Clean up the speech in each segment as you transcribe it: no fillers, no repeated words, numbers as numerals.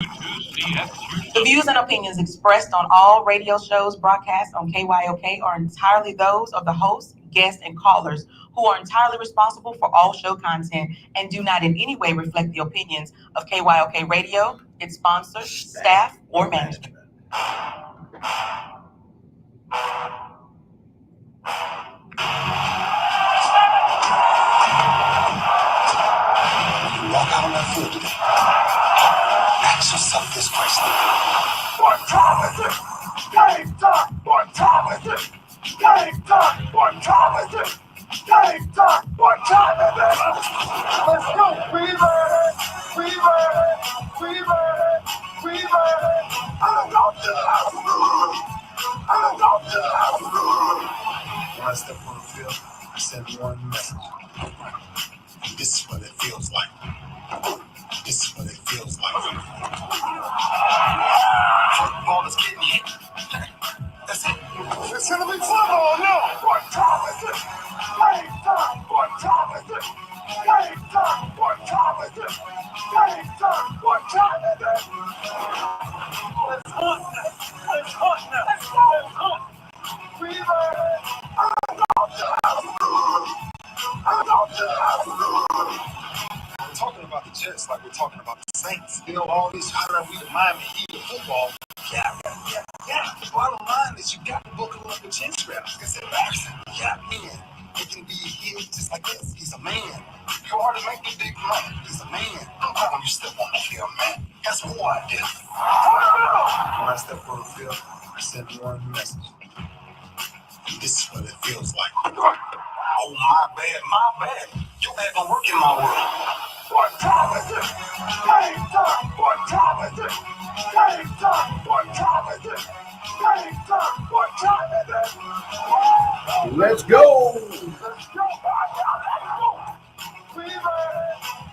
The views and opinions expressed on all radio shows broadcast on KYOK are entirely those of the host, guests, and callers who are entirely responsible for all show content and do not in any way reflect the opinions of KYOK Radio, its sponsors, staff, or management. Walk out on that field today. Ask yourself this question. What time is it? Game time. What time is it? Game time. What time is it? Game time. What time is it? Let's go. We ready. We ready. We ready. We ready. I'm going to the house. I'm going to the house. When I step on the field, I send one message. This is what it feels like. This is what it feels like. Ball is getting hit. That's it. It's gonna be football now. What time is it? Game time. What time is it? Game time. What time is it? Game time. What time is it? Let's hunt now. Let's hunt now. Let's go. Let's hunt. We ready. I'm going to the house. I'm going to the house. We're talking about the Jets like we're talking about the Saints. You know, all these we the Miami Heat of football. Yeah. The bottom line is you got to buckle up the chin straps. It's embarrassing. Yeah, man. He can be a heel just like this. He's a man. You hard to make the big money. He's a man. When you step on the field, man, that's who I am. When I step on the field, I send one message. This is what it feels like. Oh, my bad. You haven't worked in my world. What time is it? Game time. What time is it? Game time. What time is it? Game time. What time is it? Let's go. Let's go. We ready.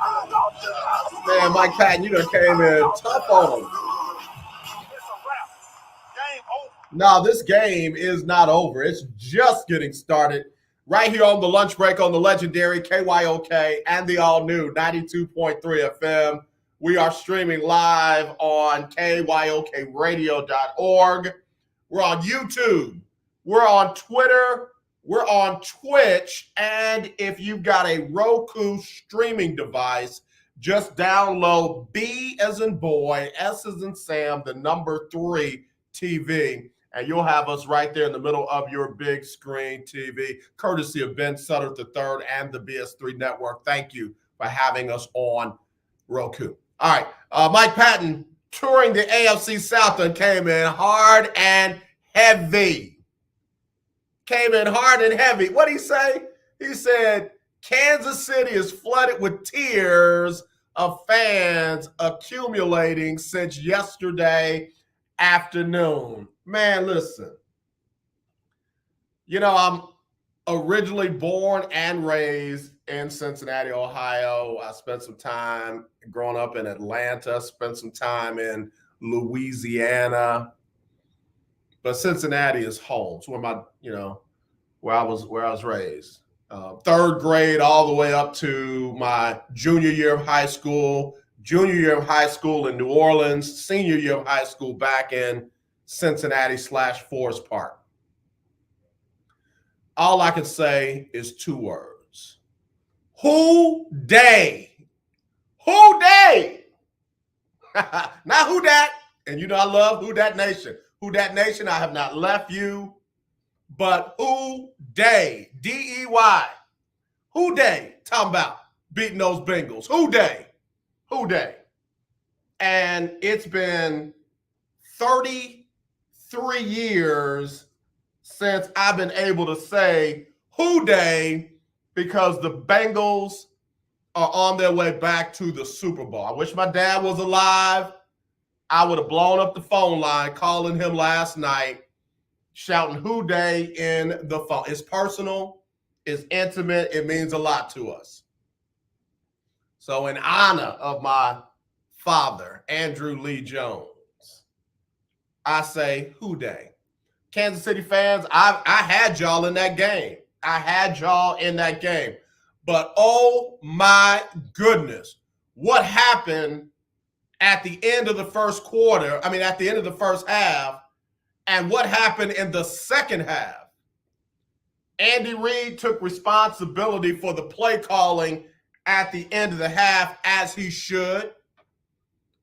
I'm going to the house. Man, Mike Patton, you done came in tough on him. It's a wrap. Game over. No, this game is not over. It's just getting started. Right here on the lunch break on the legendary KYOK and the all-new 92.3 FM. We are streaming live on KYOKradio.org. We're on YouTube. We're on Twitter. We're on Twitch. And if you've got a Roku streaming device, just download B as in boy, S as in Sam, the number 3 TV. And you'll have us right there in the middle of your big screen TV, courtesy of Ben Sutter III and the BS3 Network. Thank you for having us on Roku. All right, Mike Patton touring the AFC South and came in hard and heavy. What did he say? He said, Kansas City is flooded with tears of fans accumulating since yesterday afternoon. Man, listen, you know, I'm originally born and raised in Cincinnati, Ohio. I spent some time growing up in Atlanta, spent some time in Louisiana, but Cincinnati is home. It's where where I was raised. Third grade all the way up to my junior year of high school in New Orleans, senior year of high school back in Cincinnati/Forest Park. All I can say is 2 words. Who day? Who day? Not who dat. And you know I love Who Dat Nation. Who Dat Nation, I have not left you. But who day? D-E-Y. Who day? Talking about beating those Bengals. Who day? Who day? And it's been 33 years since I've been able to say who day because the Bengals are on their way back to the Super Bowl. I wish my dad was alive. I would have blown up the phone line, calling him last night, shouting who day in the phone. It's personal. It's intimate. It means a lot to us. So in honor of my father, Andrew Lee Jones, I say who day. Kansas City fans, I had y'all in that game. But oh my goodness, what happened at the end of the first quarter, at the end of the first half, and what happened in the second half. Andy Reid took responsibility for the play calling at the end of the half, as he should.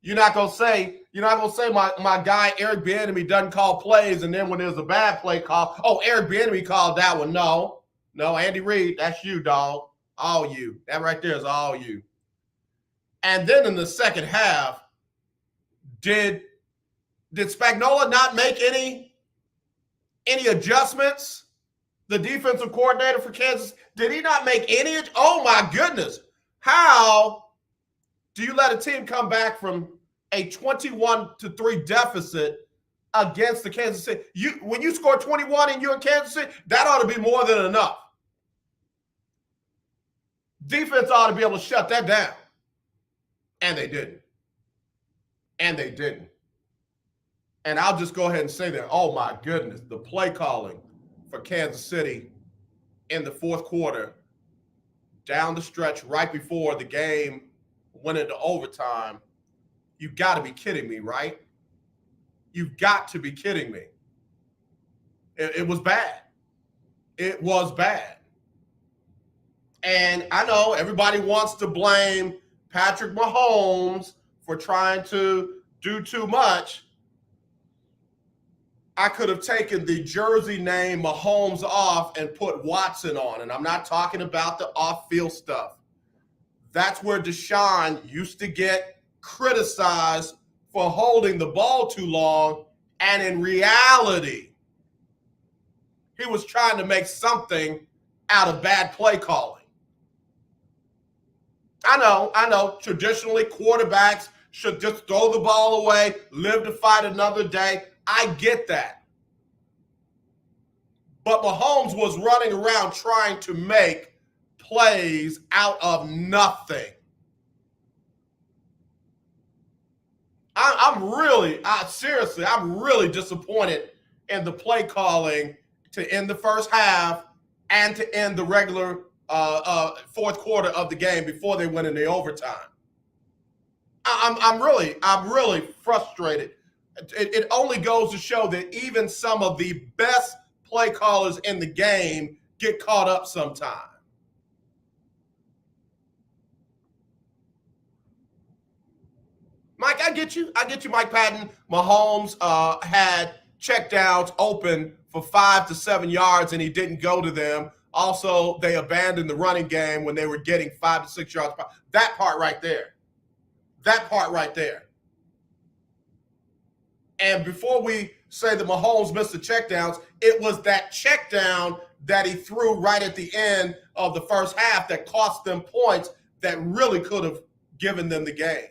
You're not gonna say my guy Eric Bieniemy doesn't call plays, and then when there's a bad play call, oh, Eric Bieniemy called that one. No, Andy Reid, that's you, dog. All you. That right there is all you. And then in the second half, did Spagnuolo not make any adjustments? The defensive coordinator for Kansas, did he not make any? Oh my goodness. How do you let a team come back from a 21-3 deficit against the Kansas City? When you score 21 and you're in Kansas City, that ought to be more than enough. Defense ought to be able to shut that down. And they didn't. And I'll just go ahead and say that, oh my goodness, the play calling for Kansas City in the fourth quarter, down the stretch right before the game went into overtime. You've got to be kidding me, right? You've got to be kidding me. It was bad. It was bad. And I know everybody wants to blame Patrick Mahomes for trying to do too much. I could have taken the jersey name Mahomes off and put Watson on. And I'm not talking about the off-field stuff. That's where Deshaun used to get criticized for holding the ball too long. And in reality, he was trying to make something out of bad play calling. I know. Traditionally, quarterbacks should just throw the ball away, live to fight another day. I get that. But Mahomes was running around trying to make plays out of nothing. I'm really disappointed in the play calling to end the first half and to end the regular fourth quarter of the game before they went into overtime. I'm really frustrated. It only goes to show that even some of the best play callers in the game get caught up sometime. Mike, I get you, Mike Patton. Mahomes had checkdowns open for 5 to 7 yards, and he didn't go to them. Also, they abandoned the running game when they were getting 5 to 6 yards. That part right there. And before we say that Mahomes missed the checkdowns, it was that checkdown that he threw right at the end of the first half that cost them points that really could have given them the game.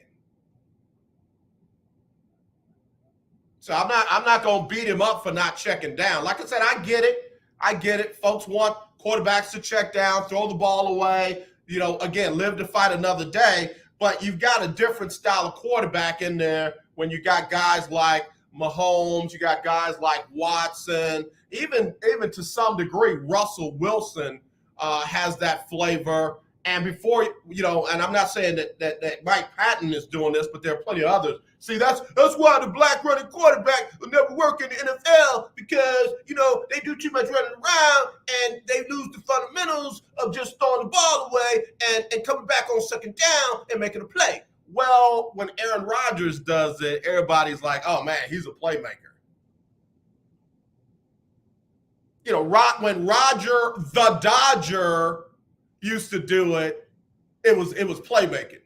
So I'm not going to beat him up for not checking down. Like I said, I get it. Folks want quarterbacks to check down, throw the ball away, again, live to fight another day. But you've got a different style of quarterback in there when you got guys like Mahomes, you got guys like Watson, even to some degree, Russell Wilson has that flavor. And before, and I'm not saying that Mike Patton is doing this, but there are plenty of others. See, that's why the black running quarterback will never work in the NFL, because, they do too much running around and they lose the fundamentals of just throwing the ball away and coming back on second down and making a play. Well, when Aaron Rodgers does it, everybody's like, oh, man, he's a playmaker. When Roger the Dodger used to do it, it was playmaking.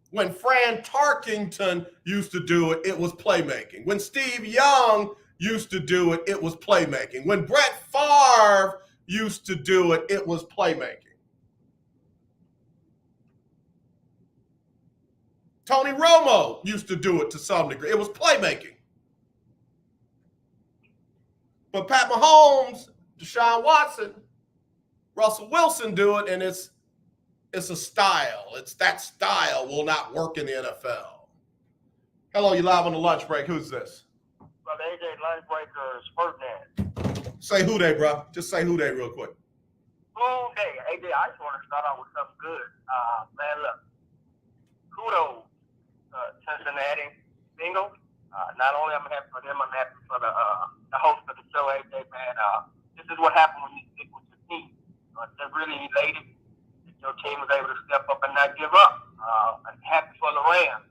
When Fran Tarkington used to do it, it was playmaking. When Steve Young used to do it, it was playmaking. When Brett Favre used to do it, it was playmaking. Tony Romo used to do it to some degree. It was playmaking. But Pat Mahomes, Deshaun Watson, Russell Wilson do it, and it's a style. It's that style will not work in the NFL. Hello, you live on the lunch break. Who's this? Brother AJ, lunch breaker, Spurtman. Say who they, bro. Just say who they real quick. Moon Day. AJ, I just want to start out with something good. Man, look. kudos Cincinnati Bengals. Not only I'm happy for them, I'm happy for the host of the show, AJ, man. This is what happens when you stick with your team. They're really elated that your team was able to step up and not give up. I'm happy for the Rams.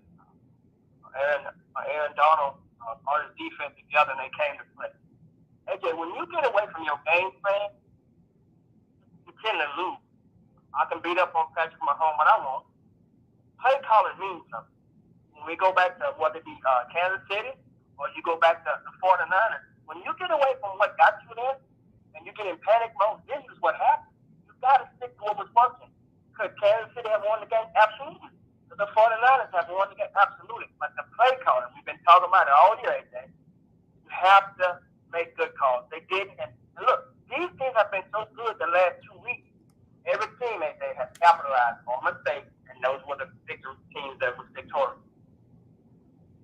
Aaron Donald brought his defense together and they came to play. AJ, when you get away from your game plan, you tend to lose. I can beat up on Patrick Mahomes when I want. Play calling means something. When we go back to whether it be Kansas City or you go back to the 49ers, when you get away from what got you there and you get in panic mode, this is what happens. You got to stick to what was working. Could Kansas City have won the game? Absolutely. Could the 49ers have won the game? Absolutely. But the play calling, we've been talking about it all year, AJ. You have to make good calls. They didn't. And look, these teams have been so good the last 2 weeks. Every team, AJ, has capitalized on mistakes, and those were the teams that were victorious.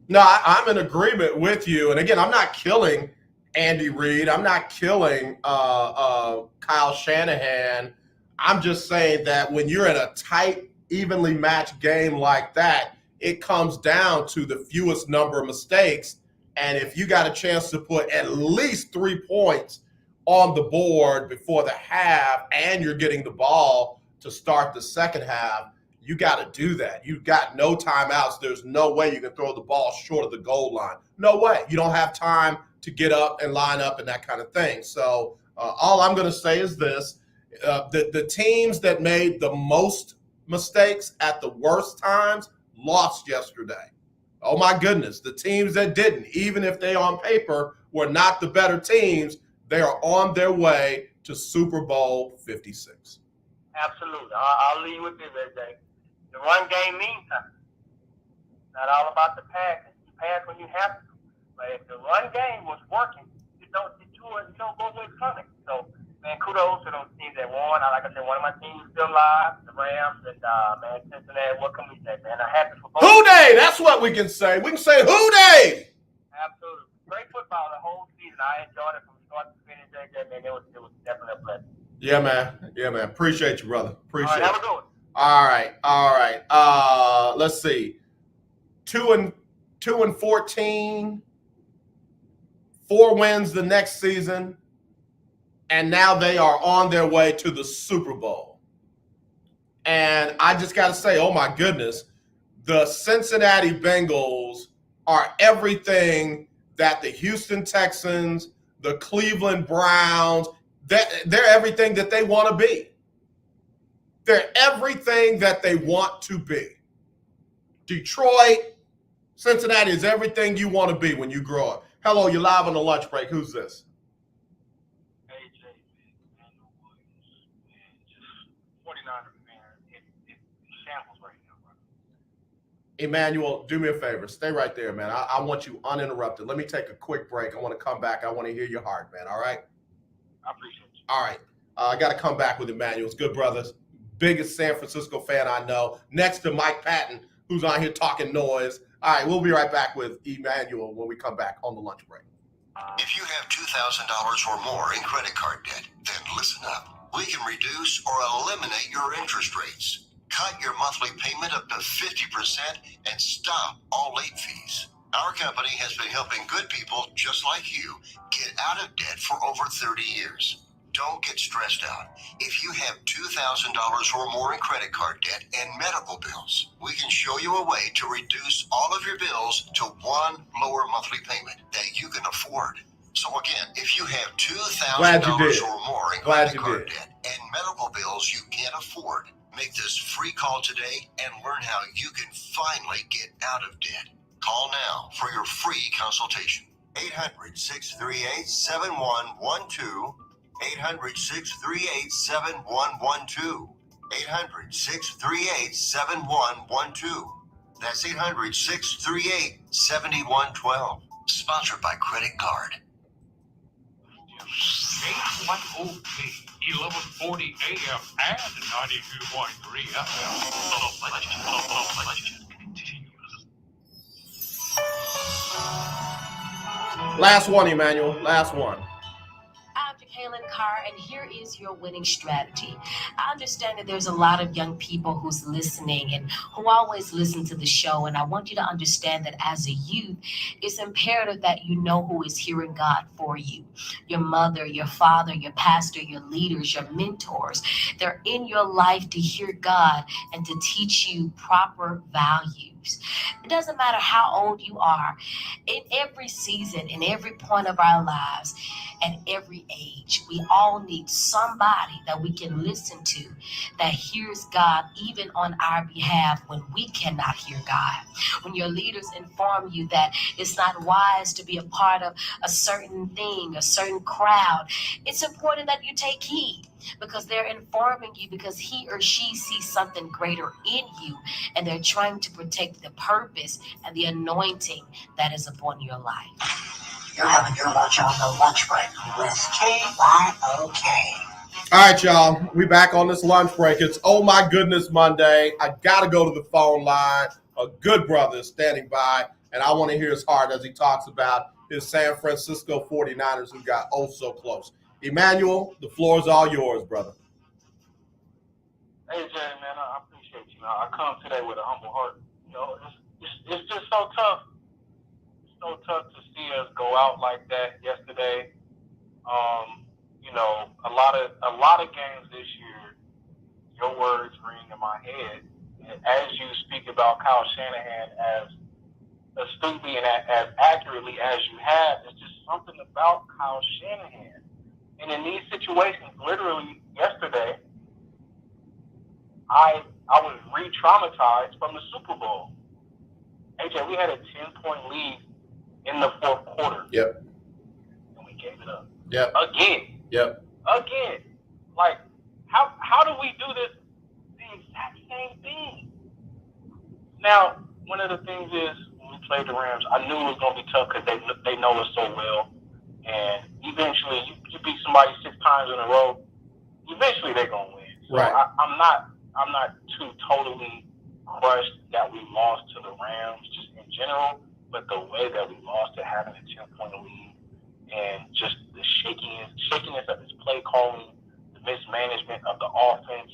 No, I'm in agreement with you. And again, I'm not killing Andy Reid. I'm not killing Kyle Shanahan. I'm just saying that when you're in a tight, evenly matched game like that, it comes down to the fewest number of mistakes. And if you got a chance to put at least 3 points on the board before the half and you're getting the ball to start the second half, you got to do that. You've got no timeouts. There's no way you can throw the ball short of the goal line. No way. You don't have time to get up and line up and that kind of thing. So all I'm going to say is this. The teams that made the most mistakes at the worst times lost yesterday. Oh, my goodness. The teams that didn't, even if they on paper were not the better teams, they are on their way to Super Bowl 56. Absolutely. I'll leave with this, AJ. The run game means something. Not all about the pass. You pass when you have to. But if the run game was working, you don't go away from it. So, man, kudos to those teams that won. Like I said, one of my teams is still alive, the Rams, and, man, Cincinnati. What can we say, man? I'm happy for both. Who Day? That's what we can say. We can say who Day. Absolutely. Great football the whole season. I enjoyed it from start to finish, AJ, man. It was definitely a blessing. Yeah, man. Yeah, man. Appreciate you, brother. Appreciate it. Have a good one. All right. Let's see. 2-14, 4 wins the next season, and now they are on their way to the Super Bowl. And I just got to say, oh my goodness, the Cincinnati Bengals are everything that the Houston Texans, the Cleveland Browns, they're everything that they want to be. They're everything that they want to be. Detroit, Cincinnati is everything you want to be when you grow up. Hello, you're live on the lunch break. Who's this? AJ, man, Williams, man, just 49er, man, in shambles right now, bro. Emmanuel, do me a favor. Stay right there, man. I want you uninterrupted. Let me take a quick break. I want to come back. I want to hear your heart, man. All right? I appreciate you. All right. I got to come back with Emmanuel. It's good, brothers. Biggest San Francisco fan I know. Next to Mike Patton, who's on here talking noise. All right, we'll be right back with Emmanuel when we come back on the lunch break. If you have $2,000 or more in credit card debt, then listen up. We can reduce or eliminate your interest rates. Cut your monthly payment up to 50% and stop all late fees. Our company has been helping good people just like you get out of debt for over 30 years. Don't get stressed out. If you have $2,000 or more in credit card debt and medical bills, we can show you a way to reduce all of your bills to one lower monthly payment that you can afford. So again, if you have $2,000 or more in credit card debt and medical bills you can't afford, make this free call today and learn how you can finally get out of debt. Call now for your free consultation. 800-638-7112. 800-638-7112. 800-638-7112. That's 800-638-7112. Sponsored by Credit Card. 810K, 1140 AM and 92.3 FM. Legend continues. Last one, Emmanuel. Last one. failing car, and here is your winning strategy. I understand that there's a lot of young people who's listening and who always listen to the show, and I want you to understand that as a youth, it's imperative that you know who is hearing God for you. Your mother, your father, your pastor, your leaders, your mentors. They're in your life to hear God and to teach you proper values. It doesn't matter how old you are. In every season, in every point of our lives, at every age, we all need somebody that we can listen to that hears God even on our behalf when we cannot hear God. When your leaders inform you that it's not wise to be a part of a certain thing, a certain crowd, it's important that you take heed, because they're informing you because he or she sees something greater in you, and they're trying to protect the purpose and the anointing that is upon your life. You're having your lunch on the lunch break with KYOK. All right, y'all. We back on this lunch break. It's Oh My Goodness Monday. I got to go to the phone line. A good brother is standing by, and I want to hear his heart as he talks about his San Francisco 49ers who got oh so close. Emmanuel, the floor is all yours, brother. Hey, Jay, man, I appreciate you. I come today with a humble heart. You know, it's just so tough. It's so tough to see us go out like that yesterday. You know, a lot of games this year, your words ring in my head. And as you speak about Kyle Shanahan as astutely and as accurately as you have, it's just something about Kyle Shanahan. And in these situations, literally yesterday, I was re-traumatized from the Super Bowl. AJ, we had a 10-point lead in the fourth quarter. Yep. And we gave it up. Yep. Again. Yep. Again. Like, how do we do this? The exact same thing. Now, one of the things is, when we played the Rams, I knew it was going to be tough because they know us so well. And eventually, you beat somebody 6 times in a row, eventually they're going to win. So Right. I'm not too totally crushed that we lost to the Rams just in general, but the way that we lost to having a 10-point lead and just the shakiness of his play calling, the mismanagement of the offense,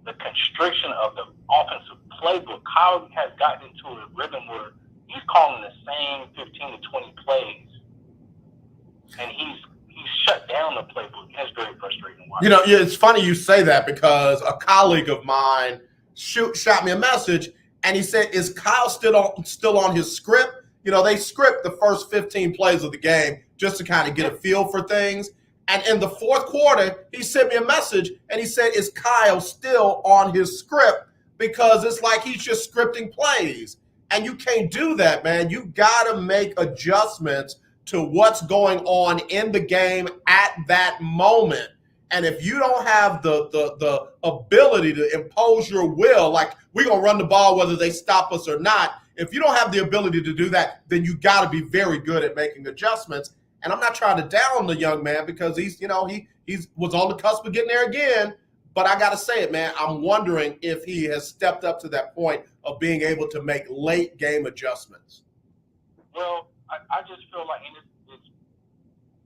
the constriction of the offensive playbook. Kyle has gotten into a rhythm where he's calling the same 15 to 20 plays, and he's shut down the playbook. It's very frustrating. You know, it's funny you say that because a colleague of mine shot me a message, and he said, "Is Kyle still on his script?" You know, they script the first 15 plays of the game just to kind of get a feel for things. And in the fourth quarter, he sent me a message, and he said, "Is Kyle still on his script?" Because it's like he's just scripting plays. And you can't do that, man. You got to make adjustments to what's going on in the game at that moment. And if you don't have the ability to impose your will, like we're going to run the ball whether they stop us or not, if you don't have the ability to do that, then you got to be very good at making adjustments. And I'm not trying to down the young man because he was on the cusp of getting there again. But I got to say it, man, I'm wondering if he has stepped up to that point of being able to make late game adjustments. Well, I just feel like it's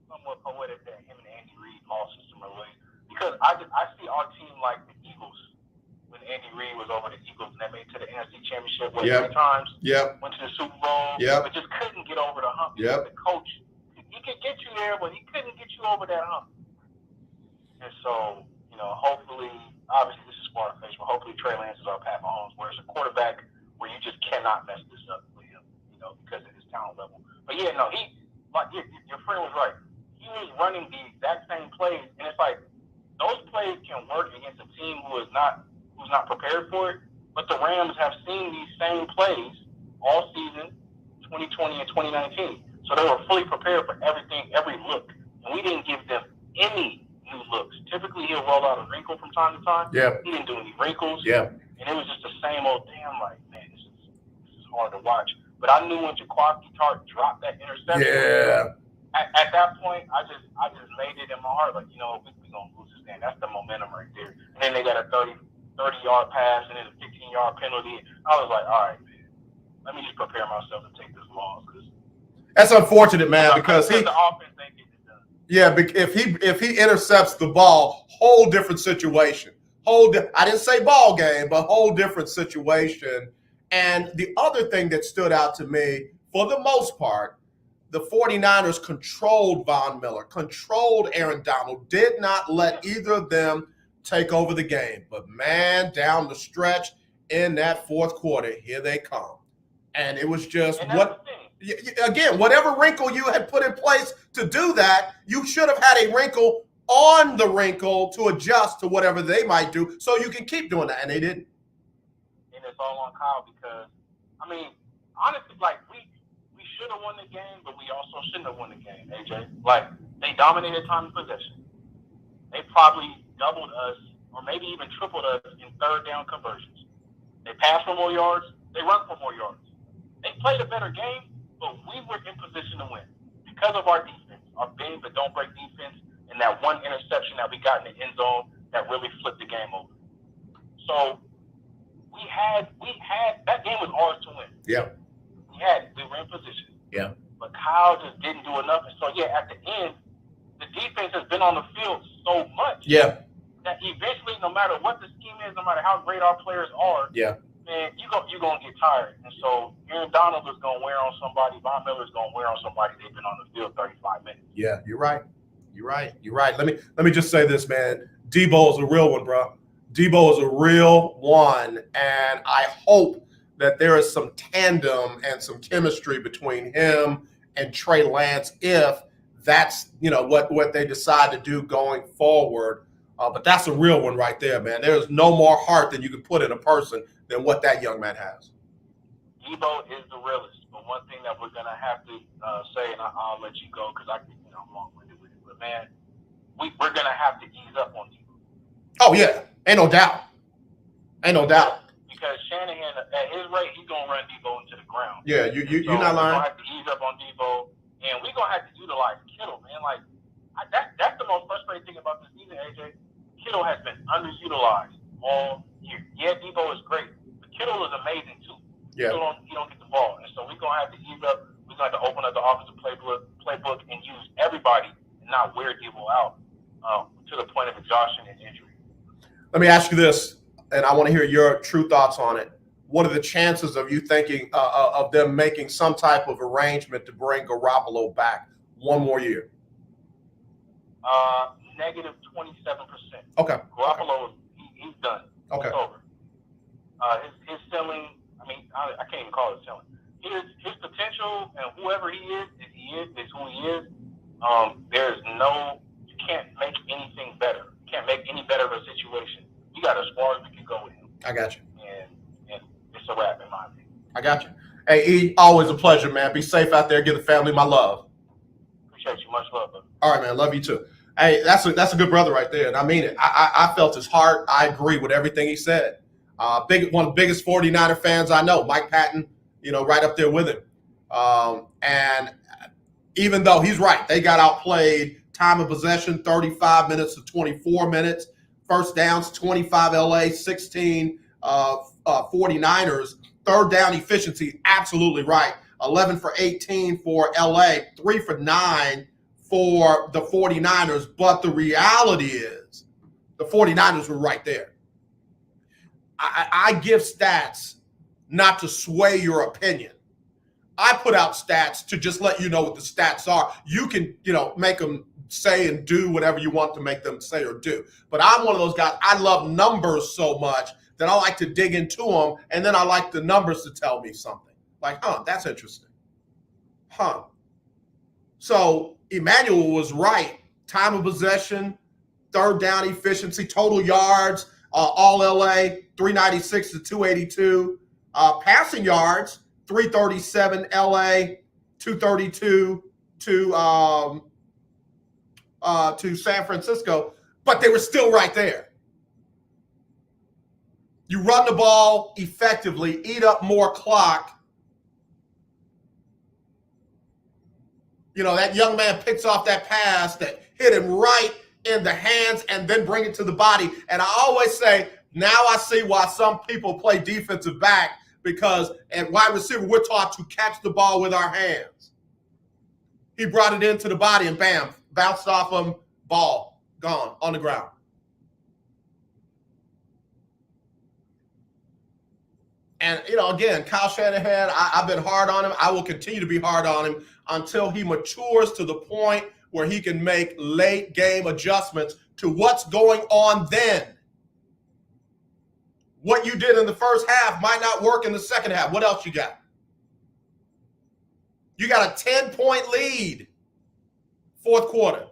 somewhat poetic that him and Andy Reid lost to similarly, because I see our team like the Eagles when Andy Reid was over the Eagles and they made it to the NFC Championship 3 times. Yep. Went to the Super Bowl. Yep. But just couldn't get over the hump. Yep. The coach, he could get you there, but he couldn't get you over that hump. And so, you know, hopefully, obviously this is far fetched, but hopefully Trey Lance is our Pat Mahomes, where it's a quarterback where you just cannot mess this up with him, you know, because of his talent level. But yeah, no, your friend was right. He was running the exact same plays, and it's like those plays can work against a team who's not prepared for it. But the Rams have seen these same plays all season, 2020 and 2019. So they were fully prepared for everything, every look, and we didn't give them any new looks. Typically, he'll roll out a wrinkle from time to time. Yeah. He didn't do any wrinkles. Yeah. And it was just the same old damn. Like, man, this is hard to watch. But I knew when Jaquavion Tartt dropped that interception. Yeah. At that point, I just made it in my heart, like, you know, we're gonna lose this game. That's the momentum right there. And then they got a 30-yard pass and then a 15-yard penalty. I was like, all right, man, let me just prepare myself to take this loss. That's unfortunate, man, because the offense ain't getting it done. Yeah, if he intercepts the ball, whole different situation. I didn't say ball game, but whole different situation. And the other thing that stood out to me, for the most part, the 49ers controlled Von Miller, controlled Aaron Donald, did not let either of them take over the game. But man, down the stretch in that fourth quarter, here they come. And it was just whatever wrinkle you had put in place to do that, you should have had a wrinkle on the wrinkle to adjust to whatever they might do so you can keep doing that. And they didn't. And it's all on Kyle because, I mean, honestly, like, we should have won the game, but we also shouldn't have won the game, AJ. Like, they dominated time of possession. They probably doubled us or maybe even tripled us in third down conversions. They passed for more yards. They run for more yards. They played a better game, but we were in position to win because of our defense, our bend but don't break defense, and that one interception that we got in the end zone that really flipped the game over. So we had that game was ours to win. Yeah. We were in position. Yeah. But Kyle just didn't do enough. And so at the end, the defense has been on the field so much. Yeah. That eventually, no matter what the scheme is, no matter how great our players are, man, you're going to get tired. And so Aaron Donald is going to wear on somebody. Von Miller is going to wear on somebody. They've been on the field 35 minutes. Yeah, you're right. Let me just say this, man. Debo is a real one, bro. Debo is a real one. And I hope that there is some tandem and some chemistry between him and Trey Lance if that's, what they decide to do going forward. But that's a real one right there, man. There's no more heart than you can put in a person than what that young man has. Debo is the realest. But one thing that we're going to have to say, and I'll let you go because I'm long-winded with it, but, man, we're going to have to ease up on Debo. Oh, yeah. Ain't no doubt. Because Shanahan, at his rate, he's going to run Debo into the ground. Yeah, you're not lying. We're going to have to ease up on Debo, and we're going to have to utilize Kittle, man. Like, that's the most frustrating thing about this season, AJ. Kittle has been underutilized all year. Yeah, Debo is great, but Kittle is amazing, too. Yeah. You don't get the ball. And so we're going to have to ease up. We're going to have to open up the offensive playbook and use everybody and not wear Debo out to the point of exhaustion and injury. Let me ask you this, and I want to hear your true thoughts on it. What are the chances of you thinking of them making some type of arrangement to bring Garoppolo back one more year? Negative 27%. Okay. Garoppolo, he's done. Okay. It's over. His ceiling, I can't even call it ceiling. His potential and whoever he is, if he is who he is, you can't make anything better. You can't make any better of a situation. You got as far as we can go with him. I got you. And it's a wrap in my opinion. I got you. Hey, E, always a pleasure, man. Be safe out there. Give the family my love. Appreciate you. Much love, brother. All right, man. Love you too. Hey, that's a good brother right there, and I mean it. I felt his heart. I agree with everything he said. One of the biggest 49er fans I know, Mike Patton, right up there with him. And even though he's right, they got outplayed. Time of possession, 35 minutes to 24 minutes. First downs, 25 LA, 16 49ers. Third down efficiency, absolutely right. 11 for 18 for LA, 3 for 9 for the 49ers. But the reality is the 49ers were right there. I give stats not to sway your opinion. I put out stats to just let you know what the stats are. You can, make them say and do whatever you want to make them say or do. But I'm one of those guys, I love numbers so much that I like to dig into them, and then I like the numbers to tell me something. Like, that's interesting. So Emmanuel was right. Time of possession, third down efficiency, total yards, all LA, 396 to 282. Passing yards, 337 LA, 232 to San Francisco, but they were still right there. You run the ball effectively, eat up more clock. That young man picks off that pass that hit him right in the hands and then bring it to the body. And I always say, now I see why some people play defensive back, because at wide receiver, we're taught to catch the ball with our hands. He brought it into the body and bam, bounced off him, ball, gone, on the ground. And, again, Kyle Shanahan, I've been hard on him. I will continue to be hard on him until he matures to the point where he can make late game adjustments to what's going on then. What you did in the first half might not work in the second half. What else you got? You got a 10-point lead, fourth quarter.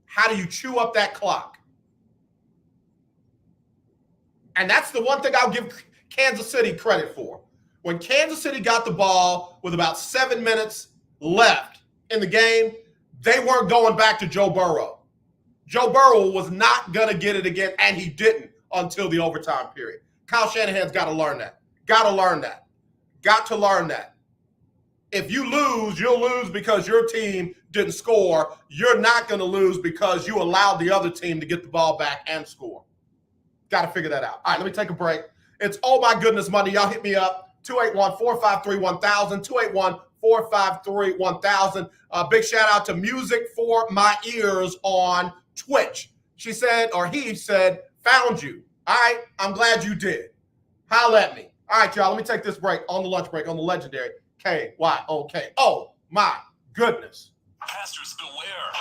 How do you chew up that clock? And that's the one thing I'll give Kansas City credit for. When Kansas City got the ball with about 7 minutes left in the game, they weren't going back to Joe Burrow. Joe Burrow was not going to get it again, and he didn't until the overtime period. Kyle Shanahan's got to learn that. Got to learn that. Got to learn that. If you lose, you'll lose because your team didn't score. You're not going to lose because you allowed the other team to get the ball back and score. Got to figure that out. All right, let me take a break. It's Oh My Goodness Monday. Y'all hit me up, 281-453-1000, 281-453-1000. Big shout out to Music for My Ears on Twitch. She said, or he said, found you. All right, I'm glad you did. Holla at me. All right, y'all, let me take this break on the lunch break on the legendary KYOK. Oh, my goodness. Pastors, beware.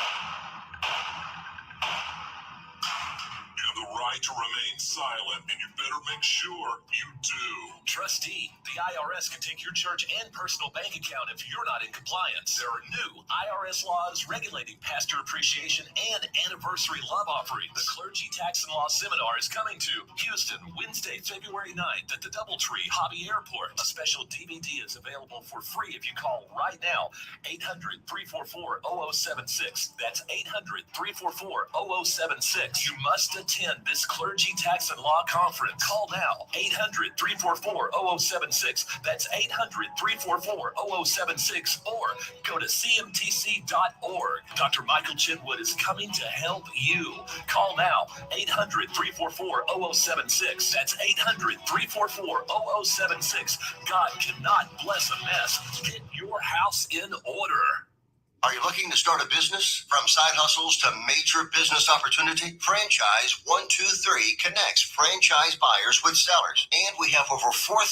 You have the right to remain silent, and you better make sure you do. Trustee, the IRS can take your church and personal bank account if you're not in compliance. There are new IRS laws regulating pastor appreciation and anniversary love offering. The Clergy Tax and Law Seminar is coming to Houston Wednesday, February 9th at the Doubletree Hobby Airport. A special DVD is available for free if you call right now, 800-344-0076. That's 800-344-0076. You must attend this Clergy Tax and Law Conference. Call now, 800-344-0076. That's 800-344-0076. Or go to cmtc.org. Dr. Michael Chinwood is coming to help you. Call now, 800-344-0076. That's 800-344-0076. God cannot bless a mess. Get your house in order. Are you looking to start a business? From side hustles to major business opportunity, Franchise 123 connects franchise buyers with sellers. And we have over 4,000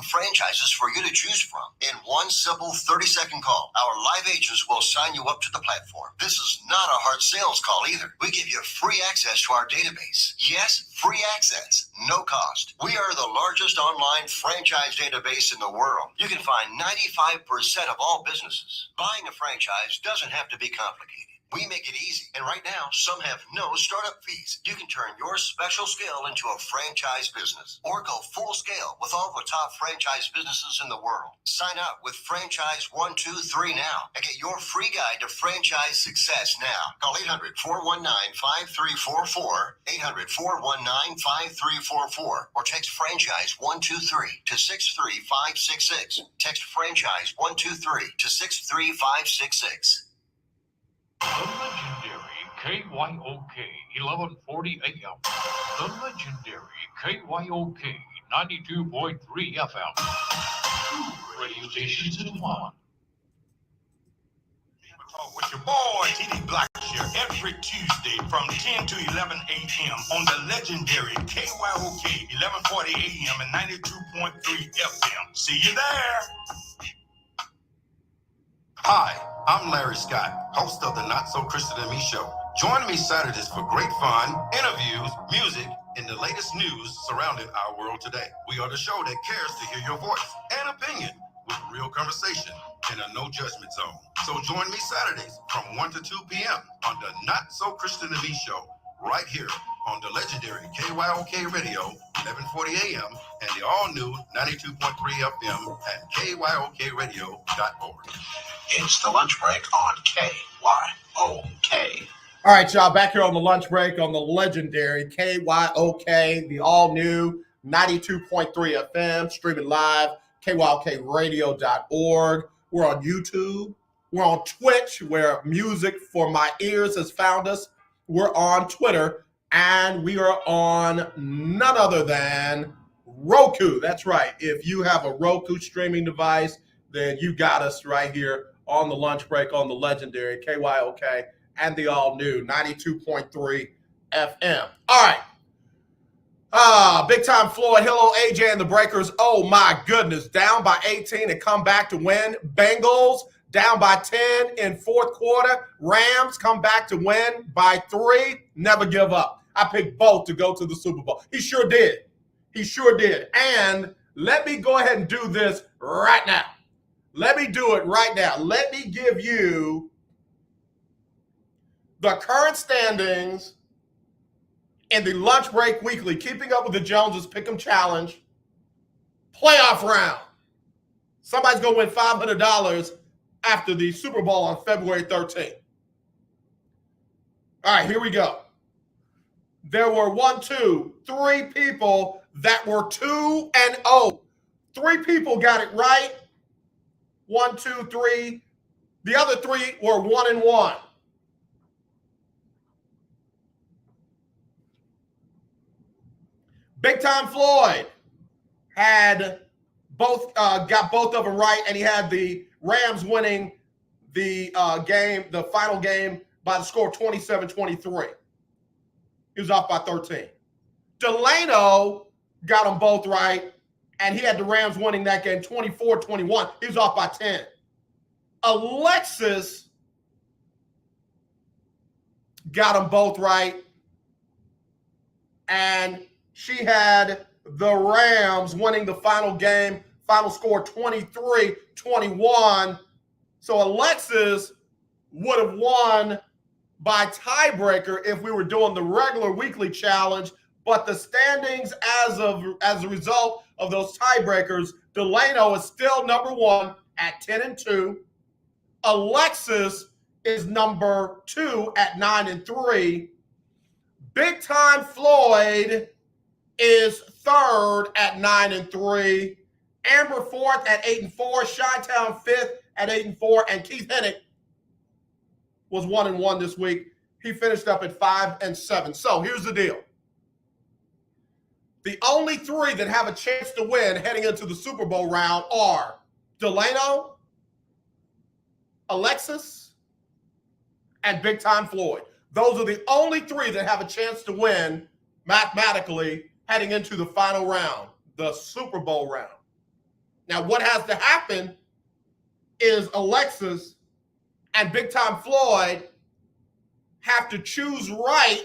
franchises for you to choose from. In one simple 30-second call, our live agents will sign you up to the platform. This is not a hard sales call either. We give you free access to our database. Yes, free access, no cost. We are the largest online franchise database in the world. You can find 95% of all businesses. Buying a franchise doesn't have to be complicated. We make it easy. And right now, some have no startup fees. You can turn your special skill into a franchise business or go full scale with all the top franchise businesses in the world. Sign up with Franchise 123 now and get your free guide to franchise success now. Call 800-419-5344, 800-419-5344, or text Franchise 123 to 63566. Text Franchise 123 to 63566. The legendary KYOK 1140 AM. The legendary KYOK 92.3 FM. Two radio stations in one. With your boy, T.D. Blackshear, every Tuesday from 10 to 11 a.m. on the legendary KYOK 1140 AM and 92.3 FM. See you there. Hi, I'm Larry Scott, host of the Not So Christian and Me show. Join me Saturdays for great fun, interviews, music, and the latest news surrounding our world today. We are the show that cares to hear your voice and opinion with real conversation in a no judgment zone. So join me Saturdays from 1 to 2 p.m. on the Not So Christian and Me show, right here on the legendary KYOK Radio, 1140 AM, and the all-new 92.3 FM at KYOKradio.org. It's the lunch break on KYOK. All right, y'all, back here on the lunch break on the legendary KYOK, the all-new 92.3 FM, streaming live, KYOKradio.org. We're on YouTube. We're on Twitch, where Music for My Ears has found us. We're on Twitter, and we are on none other than Roku. That's right. If you have a Roku streaming device, then you got us right here on the lunch break on the legendary KYOK and the all-new 92.3 FM. All right. Big time Floyd, hello, AJ and the Breakers. Oh, my goodness. Down by 18 and come back to win. Bengals down by 10 in fourth quarter. Rams come back to win by 3. Never give up. I picked both to go to the Super Bowl. He sure did. He sure did. And let me go ahead and do this right now. Let me do it right now. Let me give you the current standings in the Lunch Break Weekly, Keeping Up with the Joneses Pick'em Challenge playoff round. Somebody's going to win $500 after the Super Bowl on February 13th. All right, here we go. There were 3 people that were 2-0. 3 people got it right. 1, 2, 3. The other 3 were 1-1. Big Time Floyd had got both of them right, and he had the Rams winning the final game by the score of 27-23. He was off by 13. Delano got them both right, and he had the Rams winning that game 24-21. He was off by 10. Alexis got them both right, and she had the Rams winning the final game, final score 23-21. So Alexis would have won by tiebreaker if we were doing the regular weekly challenge, but the standings as a result of those tiebreakers, Delano is still number 1 at 10-2. Alexis is number 2 at 9-3. Big Time Floyd is 3rd at 9-3. Amber 4th at 8-4. Chi-Town 5th at 8-4. And Keith Hennick was 1-1 this week. He finished up at 5-7. So here's the deal. The only 3 that have a chance to win heading into the Super Bowl round are Delano, Alexis, and Big Time Floyd. Those are the only 3 that have a chance to win mathematically heading into the final round, the Super Bowl round. Now, what has to happen is Alexis and Big Time Floyd have to choose right.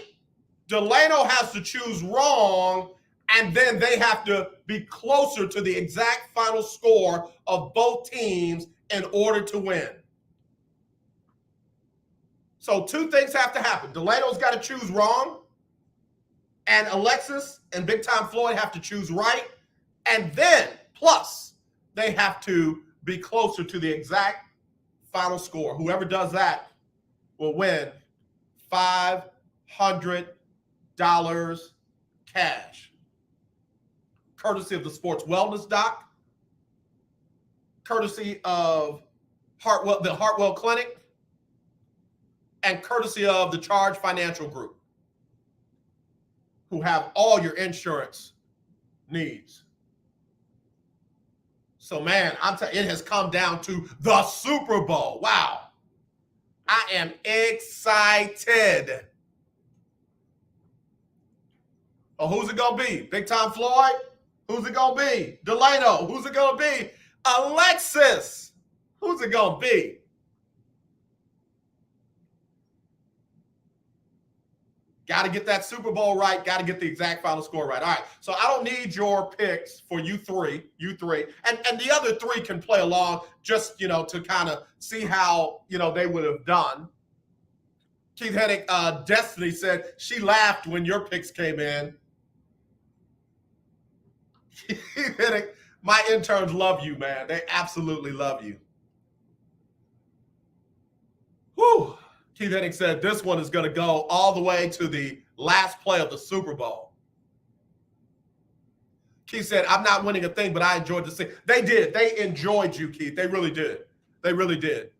Delano has to choose wrong, and then they have to be closer to the exact final score of both teams in order to win. So 2 things have to happen. Delano's got to choose wrong, and Alexis and Big Time Floyd have to choose right. And then, plus, they have to be closer to the exact final score. Whoever does that will win $500 cash. Courtesy of the Sports Wellness Doc. Courtesy of the Hartwell Clinic. And courtesy of the Charge Financial Group, who have all your insurance needs. So, man, it has come down to the Super Bowl. Wow. I am excited. Oh, who's it going to be? Big Time Floyd? Who's it going to be? Delano? Who's it going to be? Alexis? Who's it going to be? Got to get that Super Bowl right. Got to get the exact final score right. All right. So I don't need your picks for you three. And the other 3 can play along just, to kind of see how, they would have done. Keith Hennick, Destiny said she laughed when your picks came in. Keith Hennick, my interns love you, man. They absolutely love you. Whew. Keith Hennick said this one is going to go all the way to the last play of the Super Bowl. Keith said, I'm not winning a thing, but I enjoyed the scene. They did. They enjoyed you, Keith. They really did. They really did.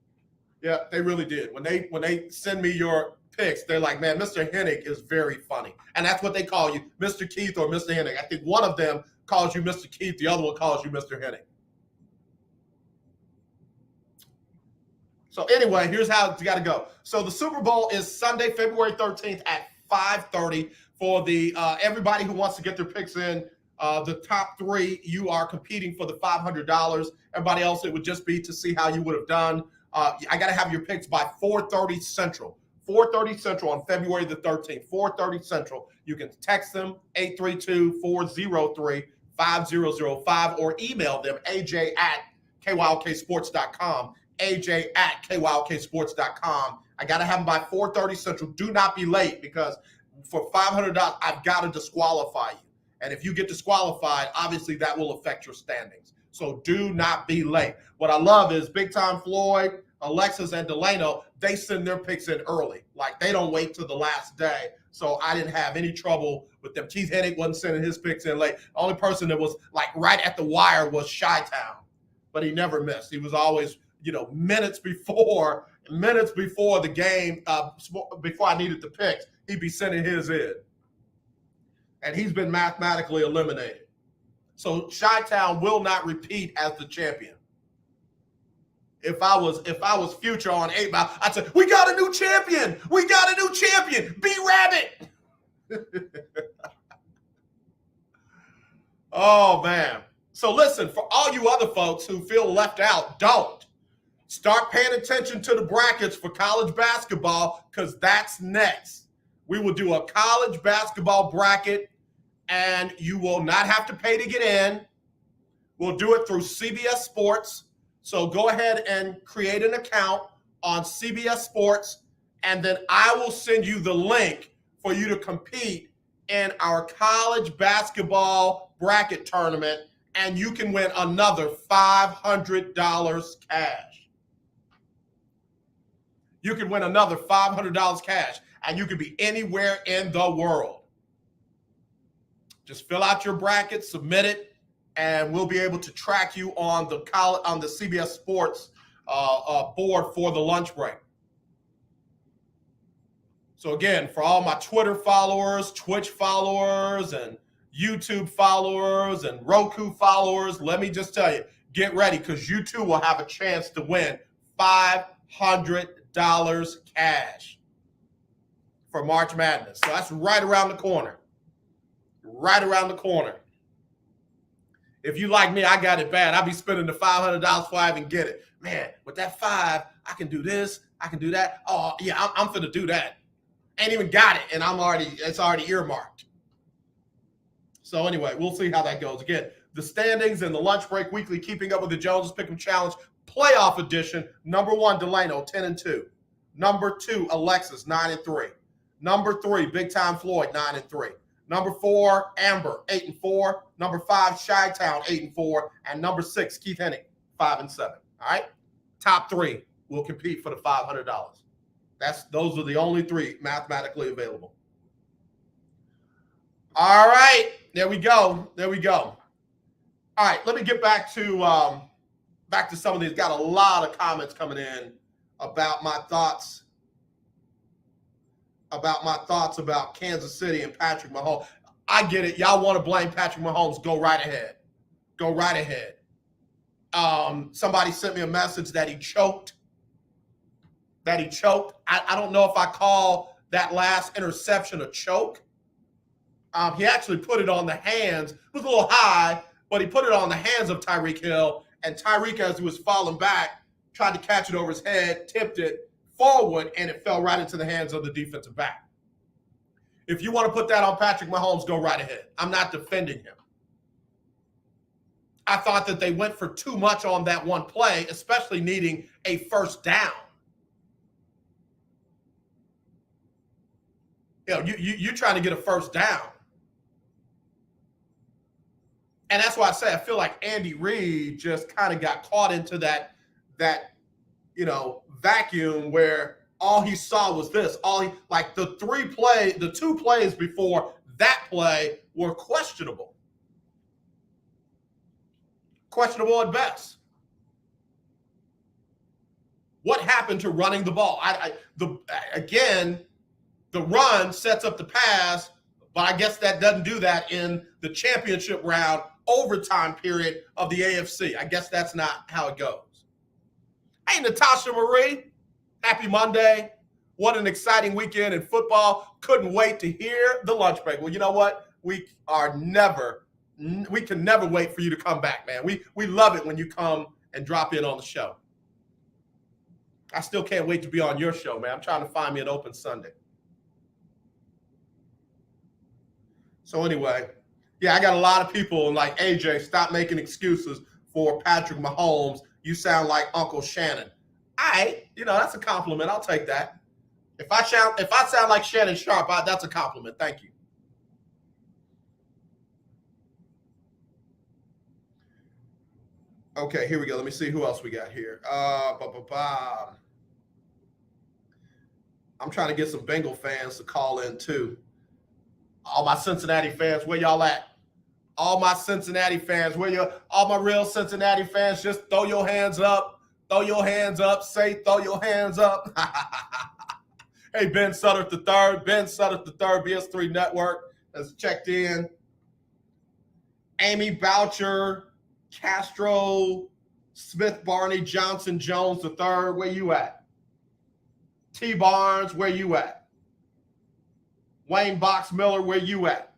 Yeah, they really did. When they send me your picks, they're like, man, Mr. Hennick is very funny. And that's what they call you, Mr. Keith or Mr. Hennick. I think one of them calls you Mr. Keith. The other one calls you Mr. Hennick. So anyway, here's how it's got to go. So the Super Bowl is Sunday, February 13th at 5:30 for the everybody who wants to get their picks in. The top three, you are competing for the $500. Everybody else, it would just be to see how you would have done. I got to have your picks by 4:30 Central. 4:30 Central on February the 13th. 4:30 Central. You can text them 832-403-5005 or email them aj@kyoksports.com. aj@kyoksports.com. I got to have them by 4:30 Central. Do not be late because for $500, I've got to disqualify you. And if you get disqualified, obviously that will affect your standings. So do not be late. What I love is Big Time Floyd, Alexis, and Delano, they send their picks in early. Like, they don't wait till the last day. So I didn't have any trouble with them. Keith Hennig wasn't sending his picks in late. The only person that was like right at the wire was Chi-Town, but he never missed. He was always, minutes before the game, before I needed the picks, he'd be sending his in. And he's been mathematically eliminated. So Chi-Town will not repeat as the champion. If I was Future on 8 Mile, I'd say, we got a new champion. We got a new champion. B-Rabbit. Oh, man. So listen, for all you other folks who feel left out, don't. Start paying attention to the brackets for college basketball because that's next. We will do a college basketball bracket, and you will not have to pay to get in. We'll do it through CBS Sports. So go ahead and create an account on CBS Sports, and then I will send you the link for you to compete in our college basketball bracket tournament, and you can win another $500 cash. You can win another $500 cash, and you can be anywhere in the world. Just fill out your bracket, submit it, and we'll be able to track you on the CBS Sports board for the lunch break. So again, for all my Twitter followers, Twitch followers, and YouTube followers, and Roku followers, let me just tell you, get ready because you too will have a chance to win $500 cash for March Madness. So that's right around the corner. Right around the corner. If you like me, I got it bad. I'll be spending the $500 before I even get it. Man, with that $5, I can do this. I can do that. Oh, yeah, I'm finna do that. Ain't even got it, and it's already earmarked. So anyway, we'll see how that goes. Again, the standings and the lunch break weekly Keeping Up with the Joneses Pick'em Challenge playoff edition. Number 1, Delano, 10-2. Number 2, Alexis, 9-3. Number 3, Big Time Floyd, 9-3. Number 4, Amber, 8-4. Number 5, Chi-Town, 8-4. And number 6, Keith Hennig, 5-7. All right? Top 3 will compete for the $500. Those are the only 3 mathematically available. All right. There we go. All right. Let me get back to some of these. Got a lot of comments coming in about my thoughts about Kansas City and Patrick Mahomes. I get it. Y'all want to blame Patrick Mahomes. Go right ahead. Somebody sent me a message that he choked. I don't know if I call that last interception a choke. He actually put it on the hands. It was a little high, but he put it on the hands of Tyreek Hill. And Tyreek, as he was falling back, tried to catch it over his head, tipped it forward, and it fell right into the hands of the defensive back. If you want to put that on Patrick Mahomes, go right ahead. I'm not defending him. I thought that they went for too much on that one play, especially needing a first down. You're trying to get a first down. And that's why I say I feel like Andy Reid just kind of got caught into that vacuum where all he saw was this. The 2 plays before that play were questionable. Questionable at best. What happened to running the ball? The run sets up the pass, but I guess that doesn't do that in the championship round overtime period of the AFC. I guess that's not how it goes. Hey, Natasha Marie, happy Monday. What an exciting weekend in football. Couldn't wait to hear the lunch break. Well, you know what? We can never wait for you to come back, man. We love it when you come and drop in on the show. I still can't wait to be on your show, man. I'm trying to find me an open Sunday. So anyway, yeah, I got a lot of people like, AJ, stop making excuses for Patrick Mahomes. You sound like Uncle Shannon. That's a compliment. I'll take that. If I sound like Shannon Sharp, that's a compliment. Thank you. Okay, here we go. Let me see who else we got here. I'm trying to get some Bengal fans to call in too. All my Cincinnati fans, where y'all at? All my Cincinnati fans, all my real Cincinnati fans, just throw your hands up. Throw your hands up. Say, throw your hands up. Hey, Ben Sutter III. Ben Sutter III, BS3 Network has checked in. Amy Boucher, Castro, Smith, Barney, Johnson, Jones III, where you at? T. Barnes, where you at? Wayne Box Miller, where you at?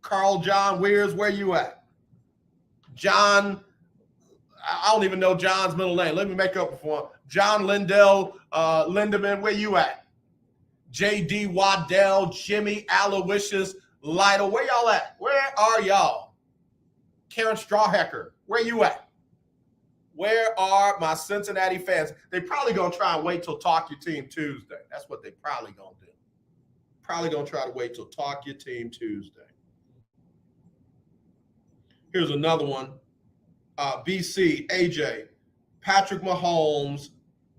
Carl John Weirs, where you at? John, I don't even know John's middle name. Let me make up for him. John Lindell Lindemann, where you at? J.D. Waddell, Jimmy Aloysius Lytle, where y'all at? Where are y'all? Karen Strawhecker, where you at? Where are my Cincinnati fans? They probably going to try and wait till Talk Your Team Tuesday. That's what they probably going to do. Probably going to try to wait till Talk Your Team Tuesday. Here's another one. BC, AJ, Patrick Mahomes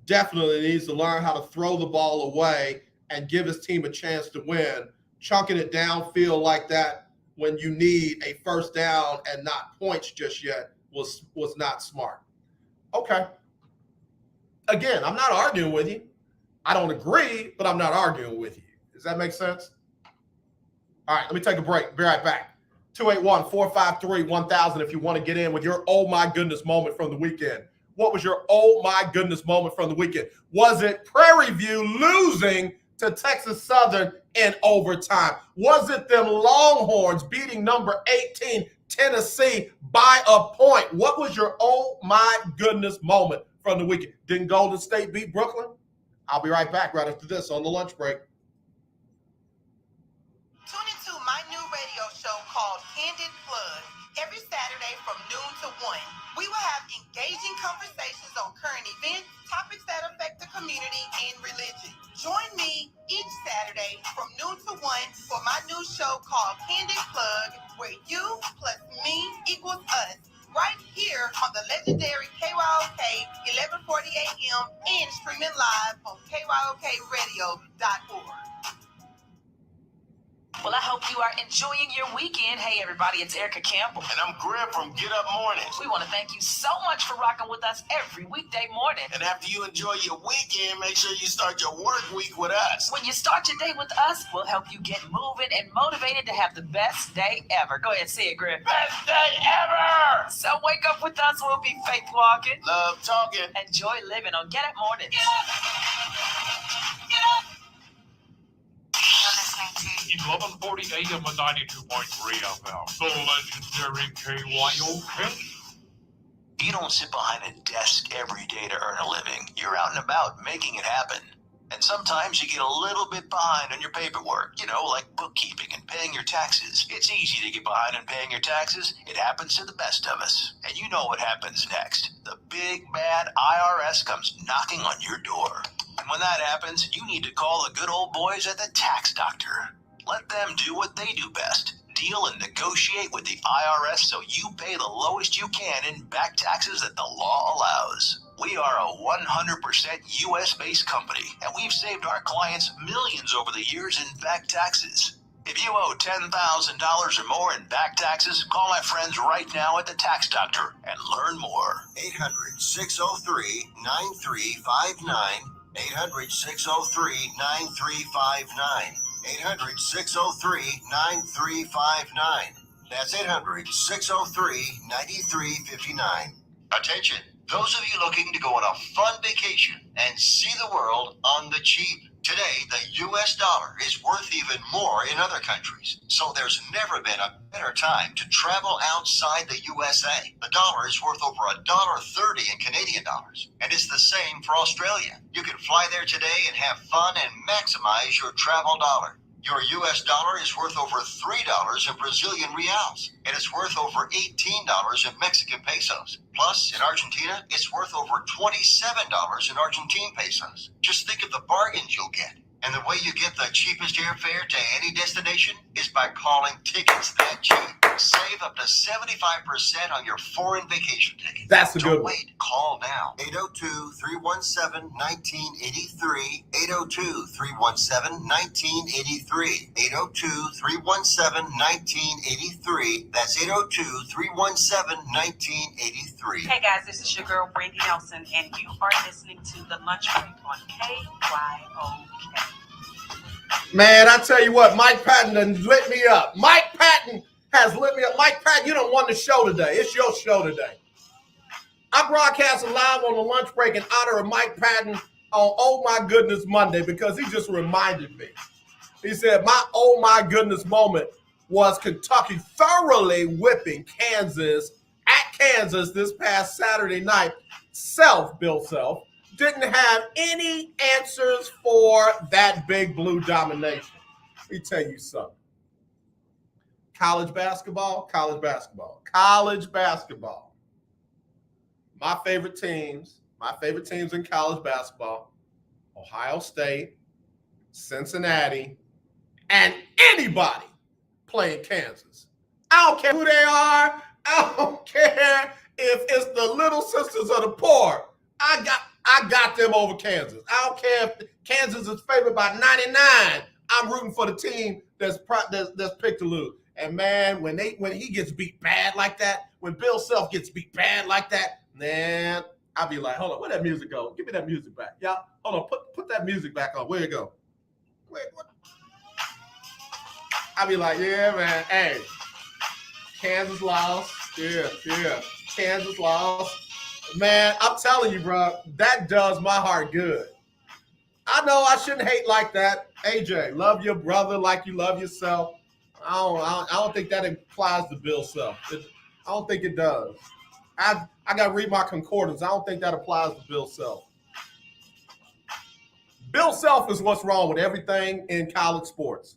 definitely needs to learn how to throw the ball away and give his team a chance to win. Chunking it downfield like that when you need a first down and not points just yet was not smart. Okay. Again, I'm not arguing with you. I don't agree, but I'm not arguing with you. Does that make sense? All right, let me take a break. Be right back. 281-453-1000 if you want to get in with your oh my goodness moment from the weekend. What was your oh my goodness moment from the weekend? Was it Prairie View losing to Texas Southern in overtime? Was it them Longhorns beating number 18 Tennessee by a point? What was your oh my goodness moment from the weekend? Didn't Golden State beat Brooklyn? I'll be right back right after this on the lunch break. Tune into my new radio show called Candid Plug every Saturday from noon to 1. We will have engaging conversations on current events, topics that affect the community, and religion. Join me each Saturday from noon to 1 for my new show called Candid Plug, where you plus me equals us, right here on the legendary KYOK 1140 AM and streaming live on KYOKradio.org. Well, I hope you are enjoying your weekend. Hey, everybody, it's Erica Campbell. And I'm Greg from Get Up Mornings. We want to thank you so much for rocking with us every weekday morning. And after you enjoy your weekend, make sure you start your work week with us. When you start your day with us, we'll help you get moving and motivated to have the best day ever. Go ahead, say it, Greg. Best day ever! So wake up with us. We'll be faith walking, love talking, enjoy living on Get Up Mornings. Get up! Get up! 1140 AM and 92.3 FM. The legendary KYOK. You don't sit behind a desk every day to earn a living. You're out and about making it happen. And sometimes you get a little bit behind on your paperwork, like bookkeeping and paying your taxes. It's easy to get behind on paying your taxes. It happens to the best of us. And you know what happens next. The big bad IRS comes knocking on your door. And when that happens, you need to call the good old boys at the Tax Doctor. Let them do what they do best. Deal and negotiate with the IRS so you pay the lowest you can in back taxes that the law allows. We are a 100% U.S.-based company, and we've saved our clients millions over the years in back taxes. If you owe $10,000 or more in back taxes, call my friends right now at the Tax Doctor and learn more. 800-603-9359. 800-603-9359. 800-603-9359. That's 800-603-9359. Attention. Those of you looking to go on a fun vacation and see the world on the cheap. Today, the U.S. dollar is worth even more in other countries, so there's never been a better time to travel outside the USA. The dollar is worth over $1.30 in Canadian dollars, and it's the same for Australia. You can fly there today and have fun and maximize your travel dollar. Your U.S. dollar is worth over $3 in Brazilian reals, and it's worth over $18 in Mexican pesos. Plus, in Argentina, it's worth over $27 in Argentine pesos. Just think of the bargains you'll get. And the way you get the cheapest airfare to any destination is by calling Tickets That Cheap. Save up to 75% on your foreign vacation ticket. That's a good Don't one. wait. Call now. 802-317-1983. 802-317-1983. 802-317-1983. That's 802-317-1983. Hey guys, this is your girl Brandy Nelson, and you are listening to The Lunch Break on KYOK. Man, I tell you what, Mike Patton done lit me up. Mike Patton has lit me up. Mike Patton, you done won the show today. It's your show today. I broadcast live on the lunch break in honor of Mike Patton on Oh My Goodness Monday because he just reminded me. He said, my oh my goodness moment was Kentucky thoroughly whipping Kansas at Kansas this past Saturday night. Bill Self, didn't have any answers for that big blue domination. Let me tell you something. College basketball. My favorite teams in college basketball, Ohio State, Cincinnati, and anybody playing Kansas. I don't care who they are. I don't care if it's the Little Sisters of the Poor. I got them over Kansas. I don't care if Kansas is favored by 99. I'm rooting for the team that's picked to lose. And man, when he gets beat bad like that, when Bill Self gets beat bad like that, man, I'll be like, hold on, where that music go? Give me that music back. Y'all, hold on, put that music back on. Where it go? Wait, what? I'll be like, yeah, man, hey, Kansas lost. Yeah, Kansas lost. Man, I'm telling you, bro, that does my heart good. I know I shouldn't hate like that. AJ, love your brother like you love yourself. I don't think that applies to Bill Self. I don't think it does. I got to read my concordance. I don't think that applies to Bill Self. Bill Self is what's wrong with everything in college sports.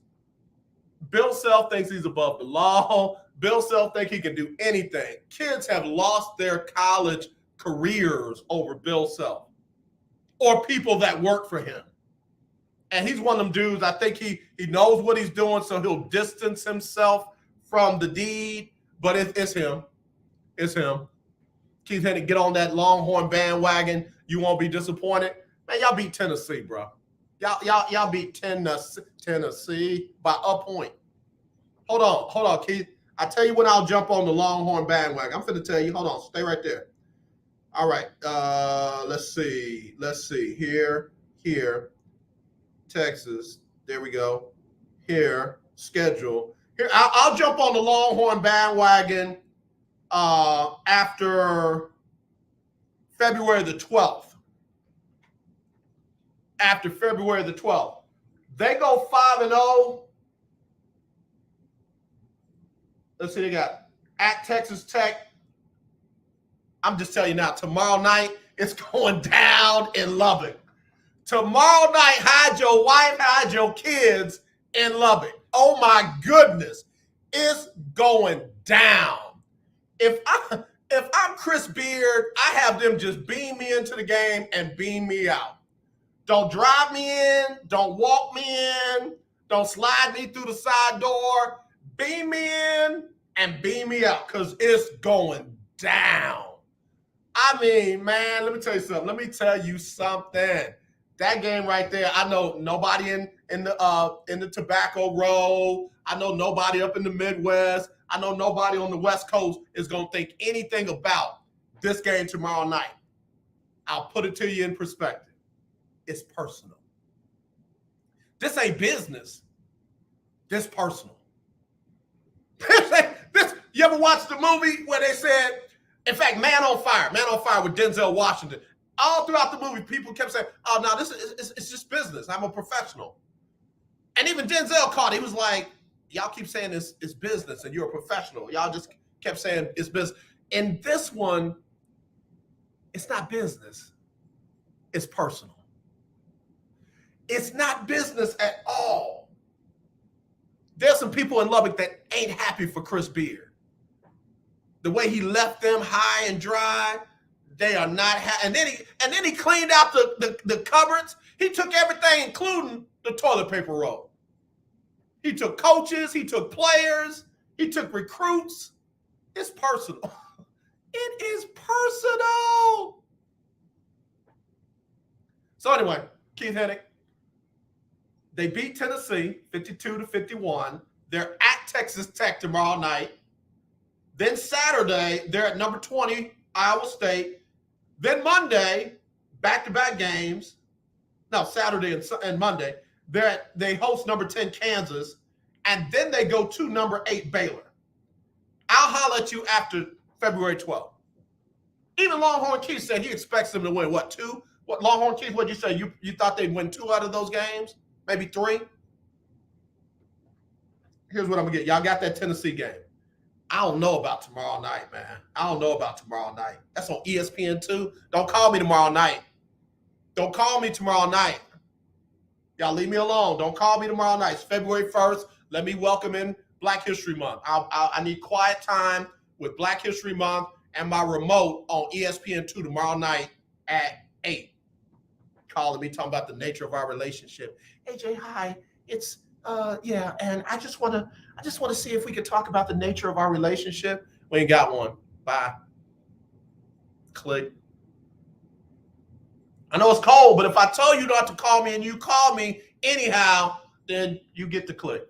Bill Self thinks he's above the law. Bill Self thinks he can do anything. Kids have lost their college careers over Bill Self or people that work for him. And he's one of them dudes, I think he knows what he's doing, so he'll distance himself from the deed, but it's him. It's him. Keith had to get on that Longhorn bandwagon. You won't be disappointed. Man, y'all beat Tennessee, bro. Y'all beat Tennessee by a point. Hold on, Keith. I tell you when I'll jump on the Longhorn bandwagon. I'm finna tell you. Hold on, stay right there. All right. Let's see. Here. Texas. There we go. Here. Schedule. Here. I'll jump on the Longhorn bandwagon after February the 12th. After February the 12th. They go 5-0. Let's see, they got at Texas Tech. I'm just telling you now, tomorrow night, it's going down in Lubbock. Tomorrow night, hide your wife, hide your kids in Lubbock. Oh my goodness, it's going down. If I'm Chris Beard, I have them just beam me into the game and beam me out. Don't drive me in, don't walk me in, don't slide me through the side door. Beam me in and beam me out because it's going down. I mean, man, let me tell you something. That game right there, I know nobody in the Tobacco Row. I know nobody up in the Midwest. I know nobody on the West Coast is going to think anything about this game tomorrow night. I'll put it to you in perspective. It's personal. This ain't business. This personal. You ever watch the movie where they said In fact, Man on Fire with Denzel Washington. All throughout the movie, people kept saying, "Oh, no, this is it's just business. I'm a professional." And even Denzel caught it. He was like, "Y'all keep saying it's business and you're a professional. Y'all just kept saying it's business." In this one, it's not business. It's personal. It's not business at all. There's some people in Lubbock that ain't happy for Chris Beard. The way he left them high and dry, they are not happy. And then he cleaned out the cupboards. He took everything, including the toilet paper roll. He took coaches. He took players. He took recruits. It's personal. It is personal. So anyway, Keith Hennig, they beat Tennessee 52-51. They're at Texas Tech tomorrow night. Then Saturday, they're at number 20, Iowa State. Then Monday, back-to-back games. No, Saturday and Monday. They host number 10, Kansas. And then they go to number 8, Baylor. I'll holler at you after February 12th. Even Longhorn Keith said he expects them to win, what, 2? What, Longhorn Keith, what'd you say? You thought they'd win 2 out of those games? Maybe 3? Here's what I'm going to get. Y'all got that Tennessee game. I don't know about tomorrow night, man. I don't know about tomorrow night. That's on ESPN 2. Don't call me tomorrow night. Don't call me tomorrow night. Y'all leave me alone. Don't call me tomorrow night. It's February 1st. Let me welcome in Black History Month. I need quiet time with Black History Month and my remote on ESPN 2 tomorrow night at 8. Calling me, talking about the nature of our relationship. AJ, hi. It's yeah, and I just want to see if we could talk about the nature of our relationship. We ain't got one. Bye. Click. I know it's cold, but if I tell you not to call me and you call me anyhow, then you get the click.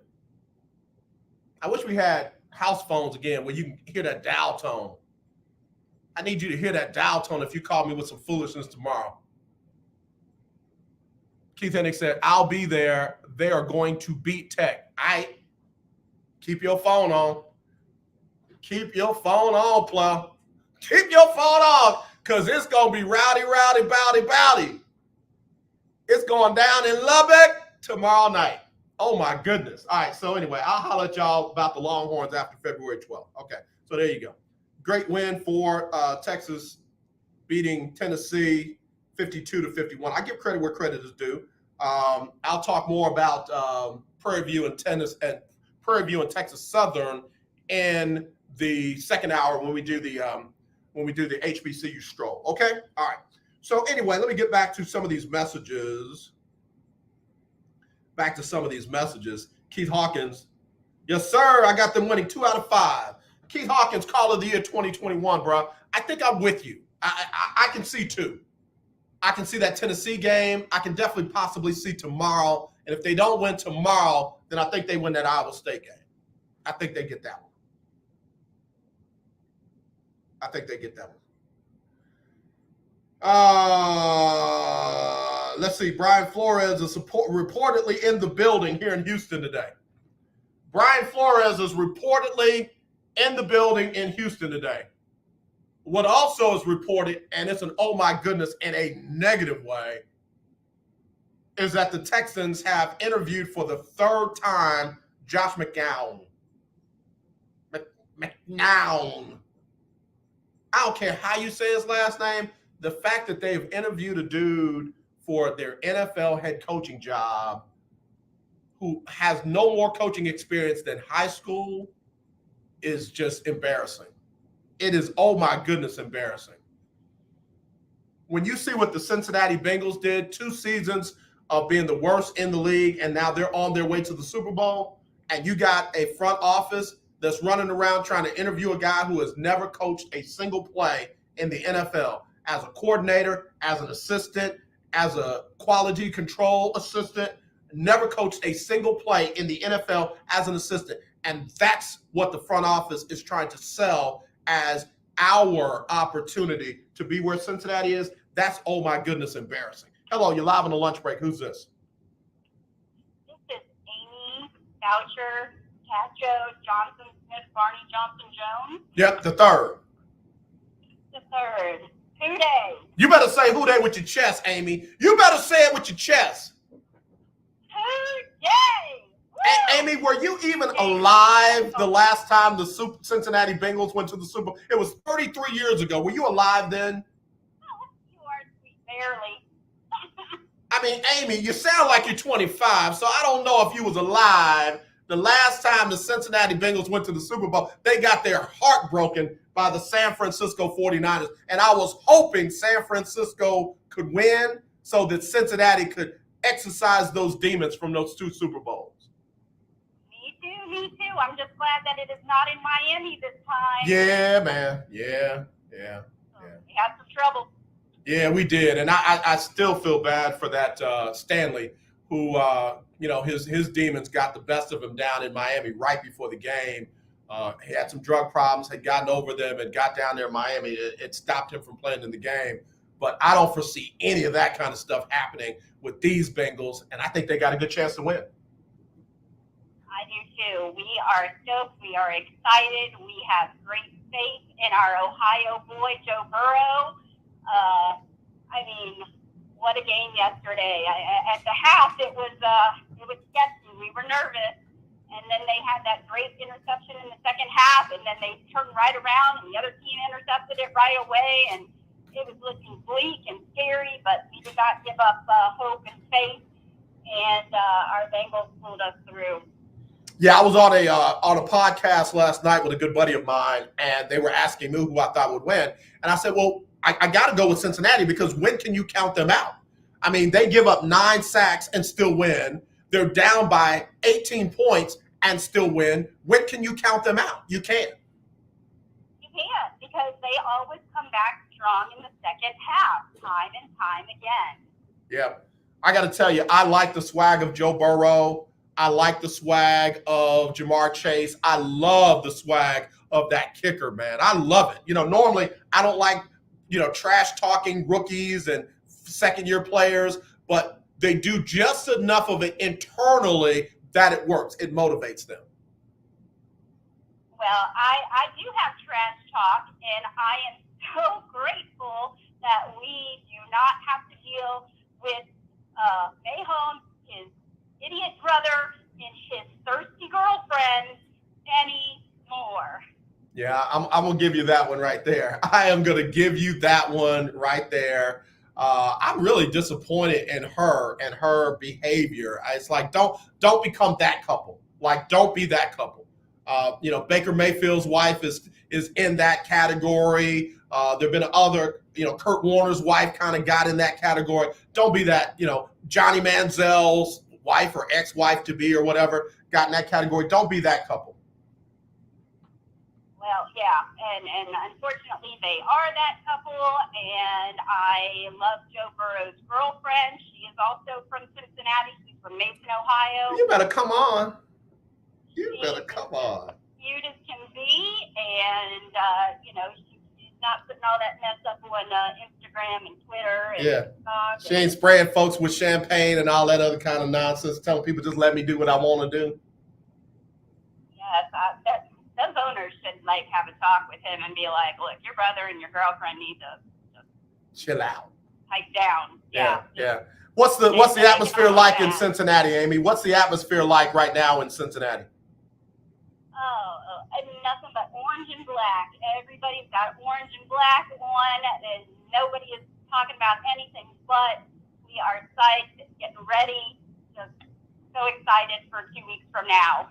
I wish we had house phones again where you can hear that dial tone. I need you to hear that dial tone if you call me with some foolishness tomorrow. Keith Hennig said, I'll be there. They are going to beat Tech. All right. Keep your phone on. Keep your phone on, Plow. Keep your phone on, because it's going to be rowdy, bowdy. It's going down in Lubbock tomorrow night. Oh, my goodness. All right, so anyway, I'll holler at y'all about the Longhorns after February 12th. Okay, so there you go. Great win for Texas, beating Tennessee 52-51. I give credit where credit is due. I'll talk more about Prairie View and Texas Southern in the second hour when we do the HBCU Stroll. Okay, all right. So anyway, let me get back to some of these messages. Keith Hawkins, yes sir. I got them winning 2 out of 5. Keith Hawkins, Call of the Year 2021, bro. I think I'm with you. I can see 2. I can see that Tennessee game. I can definitely possibly see tomorrow. And if they don't win tomorrow, then I think they win that Iowa State game. I think they get that one. Let's see. Brian Flores is reportedly in the building here in Houston today. Brian Flores is reportedly in the building in Houston today. What also is reported, and it's an oh my goodness in a negative way, is that the Texans have interviewed for the 3rd time Josh McCown. McCown. I don't care how you say his last name. The fact that they've interviewed a dude for their NFL head coaching job who has no more coaching experience than high school is just embarrassing. It is, oh my goodness, embarrassing. When you see what the Cincinnati Bengals did, 2 seasons of being the worst in the league, and now they're on their way to the Super Bowl, and you got a front office that's running around trying to interview a guy who has never coached a single play in the NFL as a coordinator, as an assistant, as a quality control assistant, never coached a single play in the NFL as an assistant. And that's what the front office is trying to sell as our opportunity to be where Cincinnati is. That's, oh my goodness, embarrassing. Hello, you're live on the lunch break. Who's this? This is Amy Boucher, Cacho, Johnson Smith, Barney Johnson Jones. Yep, the 3rd. 3rd. 2 days. You better say who they with your chest, Amy. You better say it with your chest. 2 days. Amy, were you even alive the last time the Cincinnati Bengals went to the Super Bowl? It was 33 years ago. Were you alive then? Oh, you are sweet, barely. I mean, Amy, you sound like you're 25, so I don't know if you was alive the last time the Cincinnati Bengals went to the Super Bowl. They got their heart broken by the San Francisco 49ers, and I was hoping San Francisco could win so that Cincinnati could exorcise those demons from those 2 Super Bowls. Me too. I'm just glad that it is not in Miami this time. Yeah, man. Yeah. We had some trouble. Yeah, we did, and I still feel bad for that Stanley, who his demons got the best of him down in Miami right before the game. He had some drug problems, had gotten over them, and got down there in Miami. It stopped him from playing in the game. But I don't foresee any of that kind of stuff happening with these Bengals, and I think they got a good chance to win. I do too. We are stoked. We are excited. We have great faith in our Ohio boy, Joe Burrow. I mean, what a game yesterday. At the half, it was sketchy. We were nervous. And then they had that great interception in the second half, and then they turned right around, and the other team intercepted it right away, and it was looking bleak and scary, but we did not give up hope and faith, and our Bengals pulled us through. Yeah, I was on a podcast last night with a good buddy of mine, and they were asking me who I thought would win. And I said, well, I got to go with Cincinnati because when can you count them out? I mean, they give up 9 sacks and still win. They're down by 18 points and still win. When can you count them out? You can't. You can't, because they always come back strong in the second half, time and time again. Yeah. I got to tell you, I like the swag of Joe Burrow. I like the swag of Jamar Chase. I love the swag of that kicker, man. I love it. Normally I don't like, trash talking rookies and second-year players, but they do just enough of it internally that it works. It motivates them. Well, I do have trash talk, and I am so grateful that we do not have to deal with Mayholm, his idiot brother, and his thirsty girlfriend anymore. Yeah, I'm going to give you that one right there. I am going to give you that one right there. I'm really disappointed in her and her behavior. It's like, don't become that couple. Like, don't be that couple. Baker Mayfield's wife is in that category. There've been other, Kurt Warner's wife kind of got in that category. Don't be that, Johnny Manziel's wife or ex-wife to be or whatever got in that category. Don't be that couple. Well, yeah, and unfortunately they are that couple, and I love Joe Burrow's girlfriend. She is also from Cincinnati. She's from Mason, Ohio. You better come on. You better come on. Cute as can be, and, she's not putting all that mess up on Instagram and Twitter. And yeah. She ain't spraying folks with champagne and all that other kind of nonsense, telling people just let me do what I want to do. Yes, those owners should have a talk with him and be like, look, your brother and your girlfriend need to chill out. Pipe down. Yeah. What's the atmosphere like in Cincinnati, Amy? What's the atmosphere like right now in Cincinnati? Nothing but orange and black. Everybody's got orange and black on, and nobody is talking about anything but we are psyched, getting ready, just so excited for 2 weeks from now.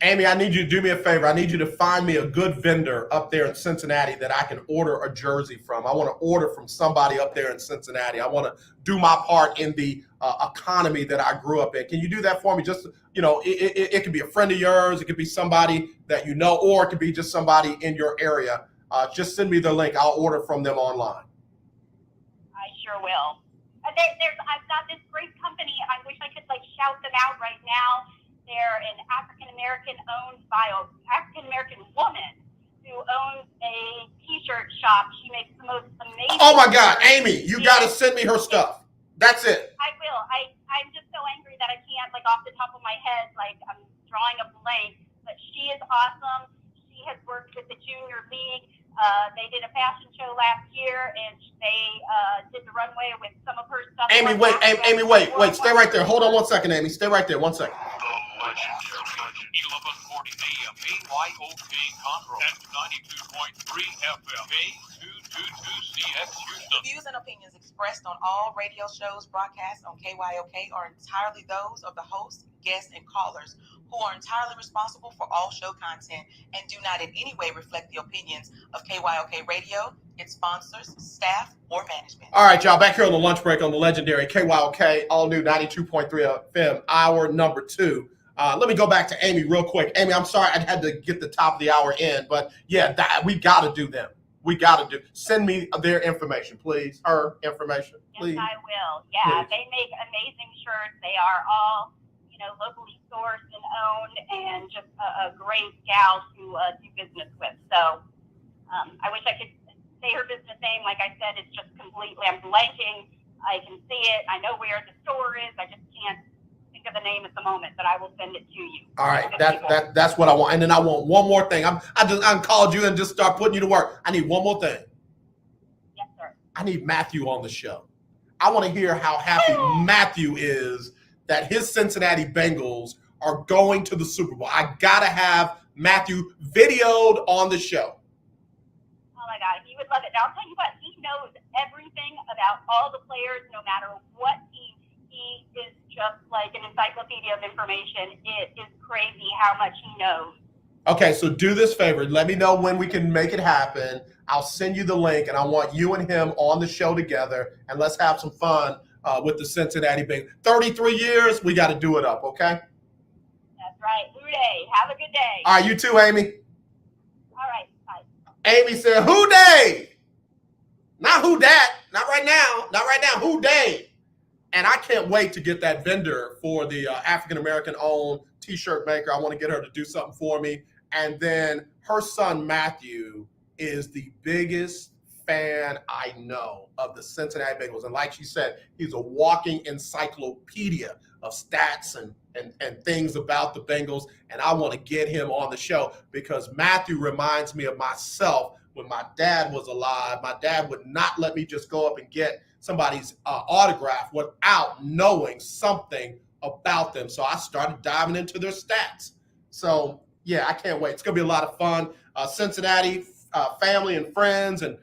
Amy, I need you to do me a favor. I need you to find me a good vendor up there in Cincinnati that I can order a jersey from. I want to order from somebody up there in Cincinnati. I want to do my part in the economy that I grew up in. Can you do that for me? Just, it could be a friend of yours. It could be somebody that you know, or it could be just somebody in your area. Just send me the link. I'll order from them online. I sure will. I've got this great company. I wish I could shout them out right now. They're an African-American woman who owns a t-shirt shop. She makes the most amazing. Oh my God, Amy, you got to send me her stuff. That's it. I will. I'm just so angry that I can't, off the top of my head, I'm drawing a blank. But she is awesome. She has worked with the Junior League. They did a fashion show last year, and they did the runway with some of her stuff. Amy, wait. Stay right there. Hold on 1 second, Amy. Stay right there. 1 second. The legendary 1140 AM KYOK Conroe and 92.3 FM K222CX Houston. Views and opinions expressed on all radio shows broadcast on KYOK are entirely those of the host, guests, and callers, who are entirely responsible for all show content and do not in any way reflect the opinions of KYOK Radio, its sponsors, staff, or management. All right, y'all, back here on the lunch break on the legendary KYOK, all new 92.3 FM, hour number 2. Let me go back to Amy real quick. Amy, I'm sorry I had to get the top of the hour in, but yeah, we got to do them. Send me their information, please. Her information, please. Yes, I will. Yeah, please. They make amazing shirts. They are all, locally sourced and owned, and just a great gal to do business with. So I wish I could say her business name. Like I said, it's just completely, I'm blanking. I can see it. I know where the store is. I just can't think of the name at the moment, but I will send it to you. All right, that's what I want. And then I want one more thing. I called you and just start putting you to work. I need one more thing. Yes, sir. I need Matthew on the show. I want to hear how happy Matthew is that his Cincinnati Bengals are going to the Super Bowl. I gotta have Matthew videoed on the show. Oh my God, he would love it. Now I'll tell you what, he knows everything about all the players, no matter what team. He is just like an encyclopedia of information. It is crazy how much he knows. Okay, so do this favor. Let me know when we can make it happen. I'll send you the link, and I want you and him on the show together, and let's have some fun with the Cincinnati Bengals. 33 years, we got to do it up, okay? That's right. Hooray. Have a good day. All right, you too, Amy. All right, bye. Amy said, who day? Not who dat. Not right now. Not right now. Who day? And I can't wait to get that vendor for the African-American owned T-shirt maker. I want to get her to do something for me. And then her son, Matthew, is the biggest fan I know of the Cincinnati Bengals. And like she said, he's a walking encyclopedia of stats and things about the Bengals. And I want to get him on the show because Matthew reminds me of myself when my dad was alive. My dad would not let me just go up and get somebody's autograph without knowing something about them. So I started diving into their stats. So yeah, I can't wait. It's going to be a lot of fun. Cincinnati family and friends and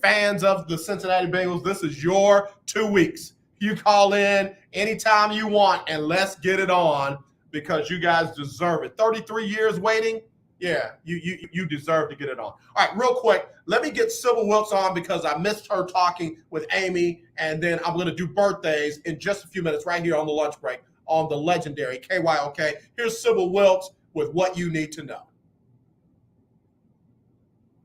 fans of the Cincinnati Bengals, this is your 2 weeks. You call in anytime you want, and let's get it on because you guys deserve it. 33 years waiting. Yeah, you deserve to get it on. All right, real quick, let me get Sybil Wilkes on because I missed her talking with Amy, and then I'm going to do birthdays in just a few minutes right here on the lunch break on the legendary KYOK. Here's Sybil Wilkes with What You Need to Know.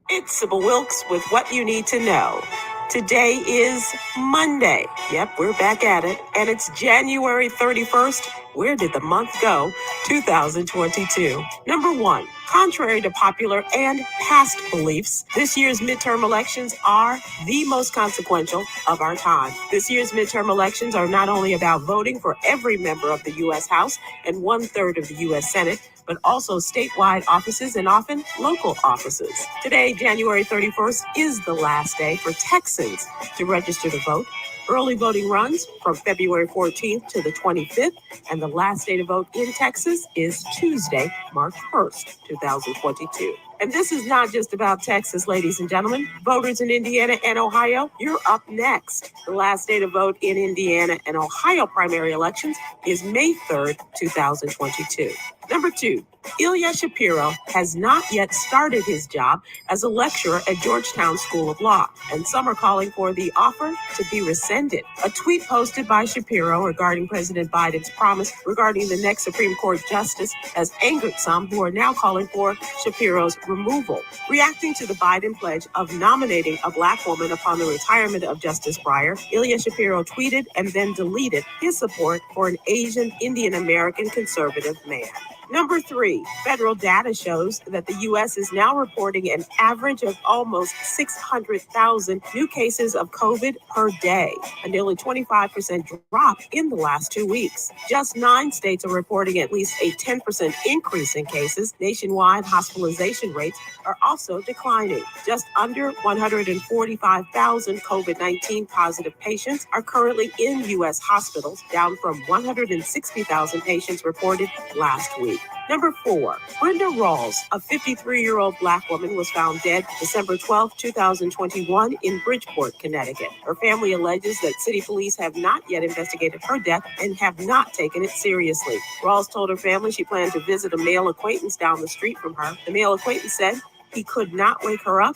It's Sybil Wilkes with What You Need to Know. Today is Monday. Yep, we're back at it. And it's January 31st. Where did the month go? 2022. Number 1, contrary to popular and past beliefs, this year's midterm elections are the most consequential of our time. This year's midterm elections are not only about voting for every member of the U.S. House and 1/3 of the U.S. Senate, but also statewide offices and often local offices. Today, January 31st, is the last day for Texans to register to vote. Early voting runs from February 14th to the 25th, and the last day to vote in Texas is Tuesday, March 1st, 2022. And this is not just about Texas, ladies and gentlemen. Voters in Indiana and Ohio, you're up next. The last day to vote in Indiana and Ohio primary elections is May 3rd, 2022. Number 2, Ilya Shapiro has not yet started his job as a lecturer at Georgetown School of Law, and some are calling for the offer to be rescinded. A tweet posted by Shapiro regarding President Biden's promise regarding the next Supreme Court justice has angered some who are now calling for Shapiro's removal. Reacting to the Biden pledge of nominating a Black woman upon the retirement of Justice Breyer, Ilya Shapiro tweeted and then deleted his support for an Asian Indian American conservative man. Number 3, federal data shows that the U.S. is now reporting an average of almost 600,000 new cases of COVID per day, a nearly 25% drop in the last 2 weeks. Just 9 states are reporting at least a 10% increase in cases. Nationwide hospitalization rates are also declining. Just under 145,000 COVID-19 positive patients are currently in U.S. hospitals, down from 160,000 patients reported last week. Number 4, Brenda Rawls, a 53-year-old Black woman, was found dead December 12, 2021 in Bridgeport, Connecticut. Her family alleges that city police have not yet investigated her death and have not taken it seriously. Rawls told her family she planned to visit a male acquaintance down the street from her. The male acquaintance said he could not wake her up,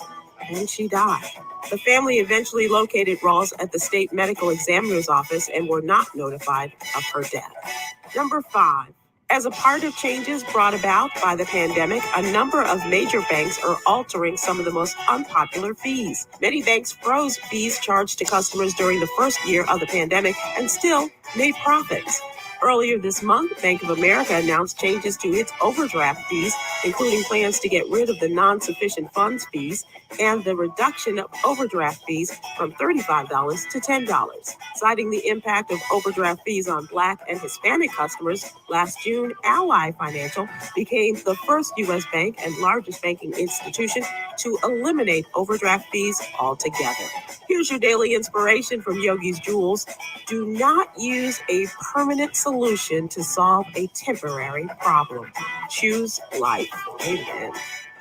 and she died. The family eventually located Rawls at the state medical examiner's office and were not notified of her death. Number 5. As a part of changes brought about by the pandemic, a number of major banks are altering some of the most unpopular fees. Many banks froze fees charged to customers during the first year of the pandemic and still made profits. Earlier this month, Bank of America announced changes to its overdraft fees, including plans to get rid of the non-sufficient funds fees and the reduction of overdraft fees from $35 to $10. Citing the impact of overdraft fees on Black and Hispanic customers, last June, Ally Financial became the first U.S. bank and largest banking institution to eliminate overdraft fees altogether. Here's your daily inspiration from Yogi's Jewels. Do not use a permanent solution to solve a temporary problem. Choose life. Amen.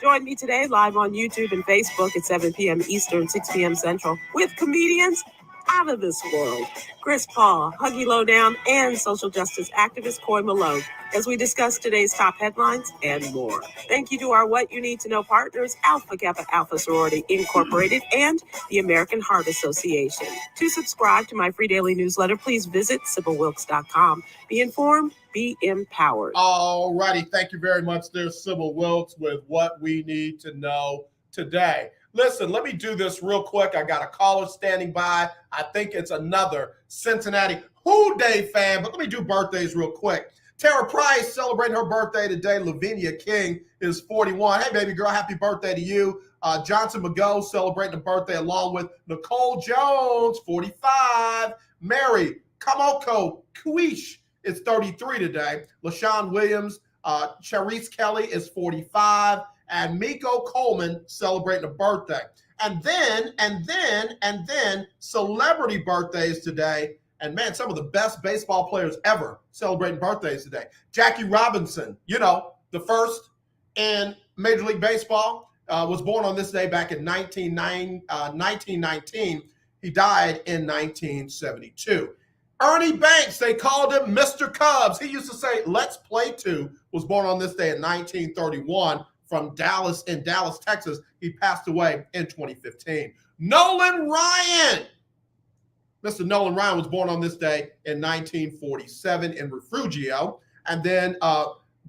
Join me today live on YouTube and Facebook at 7 p.m. Eastern, 6 p.m. Central with comedians out of this world. Chris Paul, Huggy Lowdown, and social justice activist Coy Malone as we discuss today's top headlines and more. Thank you to our What You Need to Know partners, Alpha Kappa Alpha Sorority Incorporated and the American Heart Association. To subscribe to my free daily newsletter, please visit SybylWilkes.com. Be informed, be empowered. All righty. Thank you very much there, Sybil Wilkes, with What We Need to Know today. Listen, let me do this real quick. I got a caller standing by. I think it's another Cincinnati Who Day fan, but let me do birthdays real quick. Tara Price celebrating her birthday today. Lavinia King is 41. Hey, baby girl, happy birthday to you. Johnson McGough celebrating a birthday along with Nicole Jones, 45. Mary Kamoko Kuish is 33 today. LaShawn Williams, Charisse Kelly is 45. And Miko Coleman celebrating a birthday. And then celebrity birthdays today. And man, some of the best baseball players ever celebrating birthdays today. Jackie Robinson, you know, the first in Major League Baseball, was born on this day back in 1919. He died in 1972. Ernie Banks, they called him Mr. Cubs. He used to say, "Let's play two," was born on this day in 1931. From Dallas, in Dallas, Texas. He passed away in 2015. Nolan Ryan. Mr. Nolan Ryan was born on this day in 1947 in Refugio. And then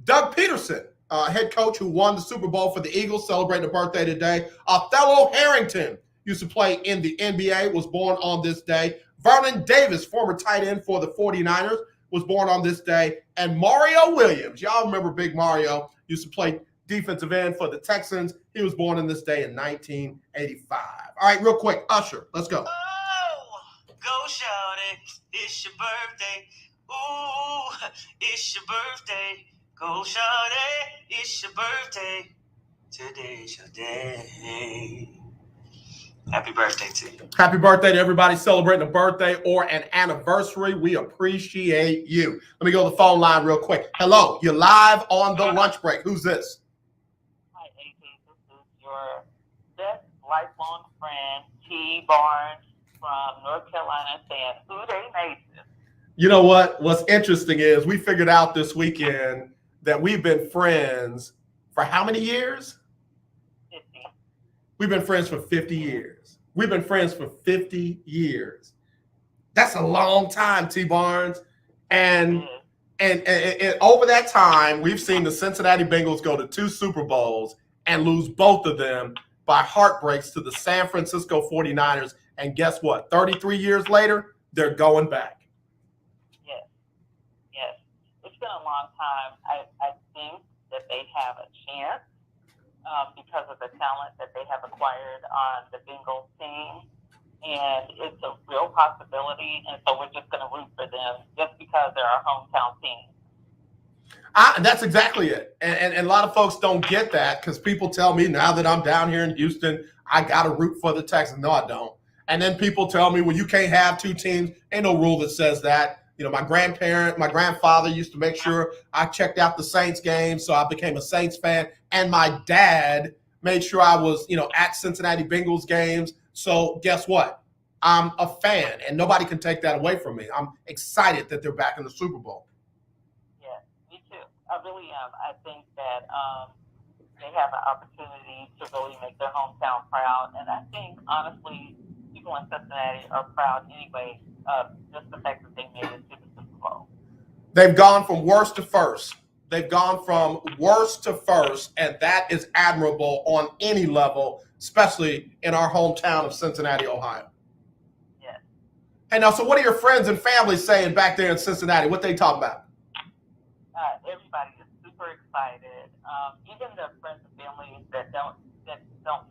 Doug Peterson, head coach who won the Super Bowl for the Eagles, celebrating a birthday today. Othello Harrington used to play in the NBA, was born on this day. Vernon Davis, former tight end for the 49ers, was born on this day. And Mario Williams, y'all remember Big Mario, used to play defensive end for the Texans. He was born on this day in 1985. All right, real quick, Usher, let's go. Oh, go shawty, it's your birthday. Ooh, it's your birthday. Go shawty, it's your birthday. Today's your day. Happy birthday to you. Happy birthday to everybody celebrating a birthday or an anniversary. We appreciate you. Let me go to the phone line real quick. Hello, you're live on the lunch break. Who's this? Hi, AT. This is your best lifelong friend, T. Barnes from North Carolina, saying, "Who they Mason." You know what? What's interesting is we figured out this weekend that we've been friends for how many years? 50. We've been friends for 50 years. We've been friends for 50 years. That's a long time, T. Barnes. And over that time, we've seen the Cincinnati Bengals go to 2 Super Bowls and lose both of them by heartbreaks to the San Francisco 49ers. And guess what? 33 years later, they're going back. Yes. It's been a long time. I think that they have a chance because of the talent that they have acquired on the Bengals team. And it's a real possibility. And so we're just going to root for them just because they're our hometown team. That's exactly it. And a lot of folks don't get that because people tell me now that I'm down here in Houston, I got to root for the Texans. No, I don't. And then people tell me, well, you can't have two teams. Ain't no rule that says that. You know, my grandfather used to make sure I checked out the Saints games, so I became a Saints fan. And my dad made sure I was, at Cincinnati Bengals games. So guess what? I'm a fan, and nobody can take that away from me. I'm excited that they're back in the Super Bowl. I really am. I think that they have an opportunity to really make their hometown proud. And I think, honestly, people in Cincinnati are proud anyway of just the fact that they made it to the Super Bowl. They've gone from worst to first. They've gone from worst to first, and that is admirable on any level, especially in our hometown of Cincinnati, Ohio. Yes. Hey, now, so what are your friends and family saying back there in Cincinnati? What they talking about? Everybody is super excited. Even the friends and families that don't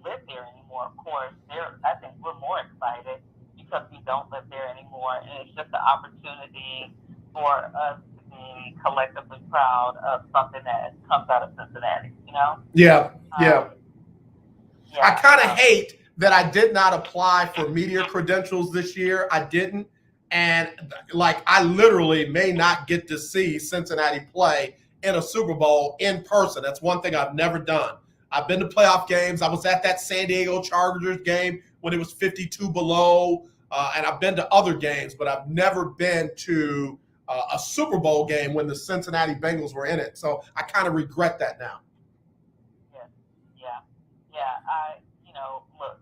live there anymore, of course, I think we're more excited because we don't live there anymore. And it's just an opportunity for us to be collectively proud of something that comes out of Cincinnati, Yeah. I kind of hate that I did not apply for media credentials this year. I didn't. And I literally may not get to see Cincinnati play in a Super Bowl in person. That's one thing I've never done. I've been to playoff games. I was at that San Diego Chargers game when it was 52 below. And I've been to other games, but I've never been to a Super Bowl game when the Cincinnati Bengals were in it. So I kind of regret that now. Look,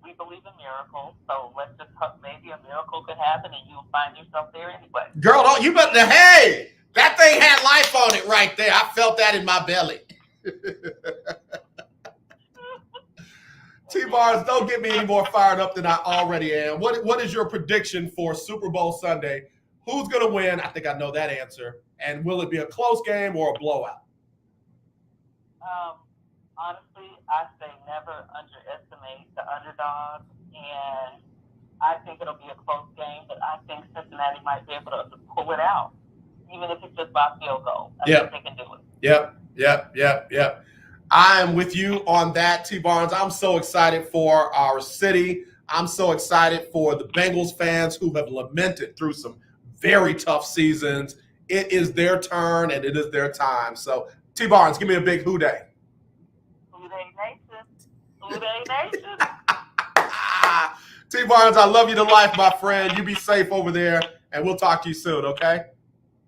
we believe in miracles, so let's just hope maybe a miracle could happen and you'll find yourself there anyway. Girl, you better, hey, that thing had life on it right there. I felt that in my belly. T-Bars, don't get me any more fired up than I already am. What is your prediction for Super Bowl Sunday? Who's going to win? I think I know that answer. And will it be a close game or a blowout? Honestly, I say never underestimate the underdog, and I think it'll be a close game, but I think Cincinnati might be able to pull it out, even if it's just by field goal. I think they can do it. Yep. I am with you on that, T-Barnes. I'm so excited for our city. I'm so excited for the Bengals fans who have lamented through some very tough seasons. It is their turn, and it is their time. So, T-Barnes, give me a big who day. Who Day Nation. T-Barnes, I love you to life, my friend. You be safe over there, and we'll talk to you soon, okay?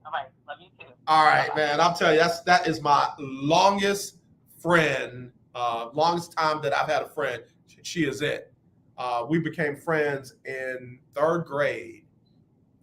All right. Love you too. All right, man. I'll tell you, that is my longest friend, longest time that I've had a friend. She is it. We became friends in third grade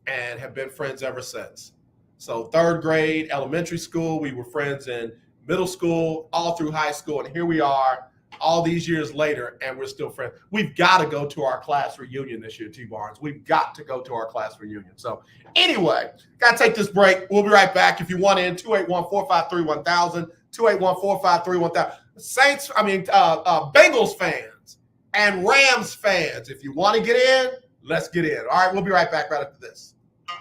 and have been friends ever since. So third grade, elementary school, we were friends in middle school, all through high school, and here we are all these years later, and we're still friends. We've got to go to our class reunion this year, T-Barnes. We've got to go to our class reunion. So anyway, got to take this break. We'll be right back. If you want in, 281-453-1000, 281-453-1000. Bengals fans and Rams fans, if you want to get in, let's get in. All right, we'll be right back right after this.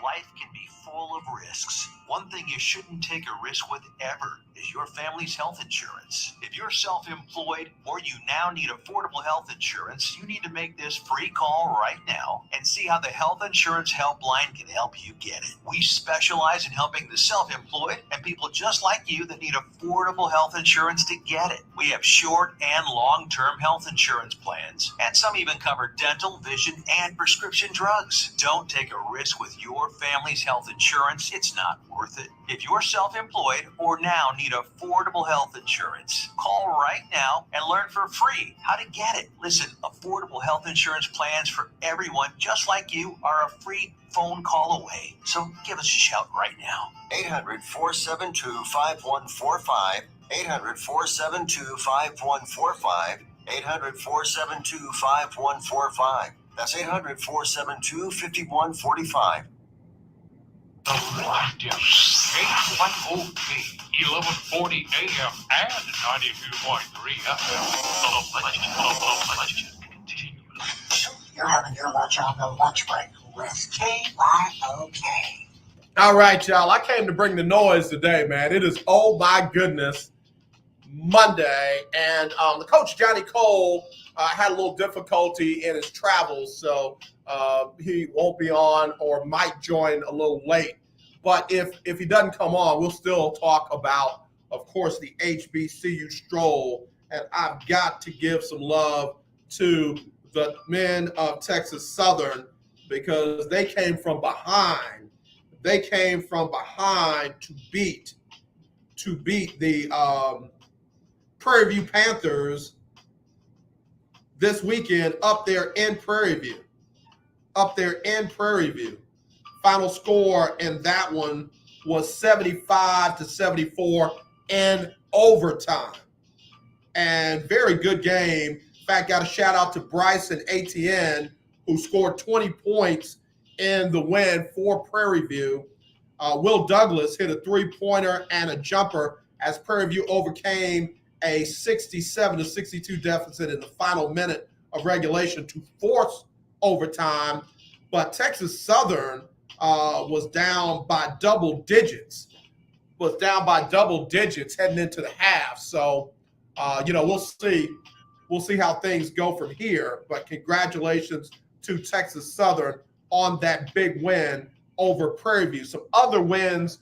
Life can be full of risks. One thing you shouldn't take a risk with ever is your family's health insurance. If you're self-employed or you now need affordable health insurance, you need to make this free call right now and see how the Health Insurance Helpline can help you get it. We specialize in helping the self-employed and people just like you that need affordable health insurance to get it. We have short and long-term health insurance plans, and some even cover dental, vision, and prescription drugs. Don't take a risk with your family's health insurance. It's not worth it. If you're self-employed or now need affordable health insurance, call right now and learn for free how to get it. Listen, affordable health insurance plans for everyone just like you are a free phone call away. So give us a shout right now. 800-472-5145. 800-472-5145. 800-472-5145. That's 800-472-5145. KYOK 1140 AM and 92.3 FM. The legend continues. You're having your lunch on the lunch break with KYOK. All right, y'all. I came to bring the noise today, man. It is, oh my goodness, Monday. And the Coach Johnnie Cole had a little difficulty in his travels, so he won't be on or might join a little late. But if he doesn't come on, we'll still talk about, of course, the HBCU Stroll. And I've got to give some love to the men of Texas Southern because they came from behind. They came from behind to beat the Prairie View Panthers this weekend up there in Prairie View. Final score in that one was 75-74 in overtime. And very good game. In fact, got a shout out to Bryce and ATN, who scored 20 points in the win for Prairie View. Will Douglas hit a three-pointer and a jumper as Prairie View overcame a 67-62 deficit in the final minute of regulation to force overtime. But Texas Southern was down by double digits heading into the half. So, we'll see. We'll see how things go from here. But congratulations to Texas Southern on that big win over Prairie View. Some other wins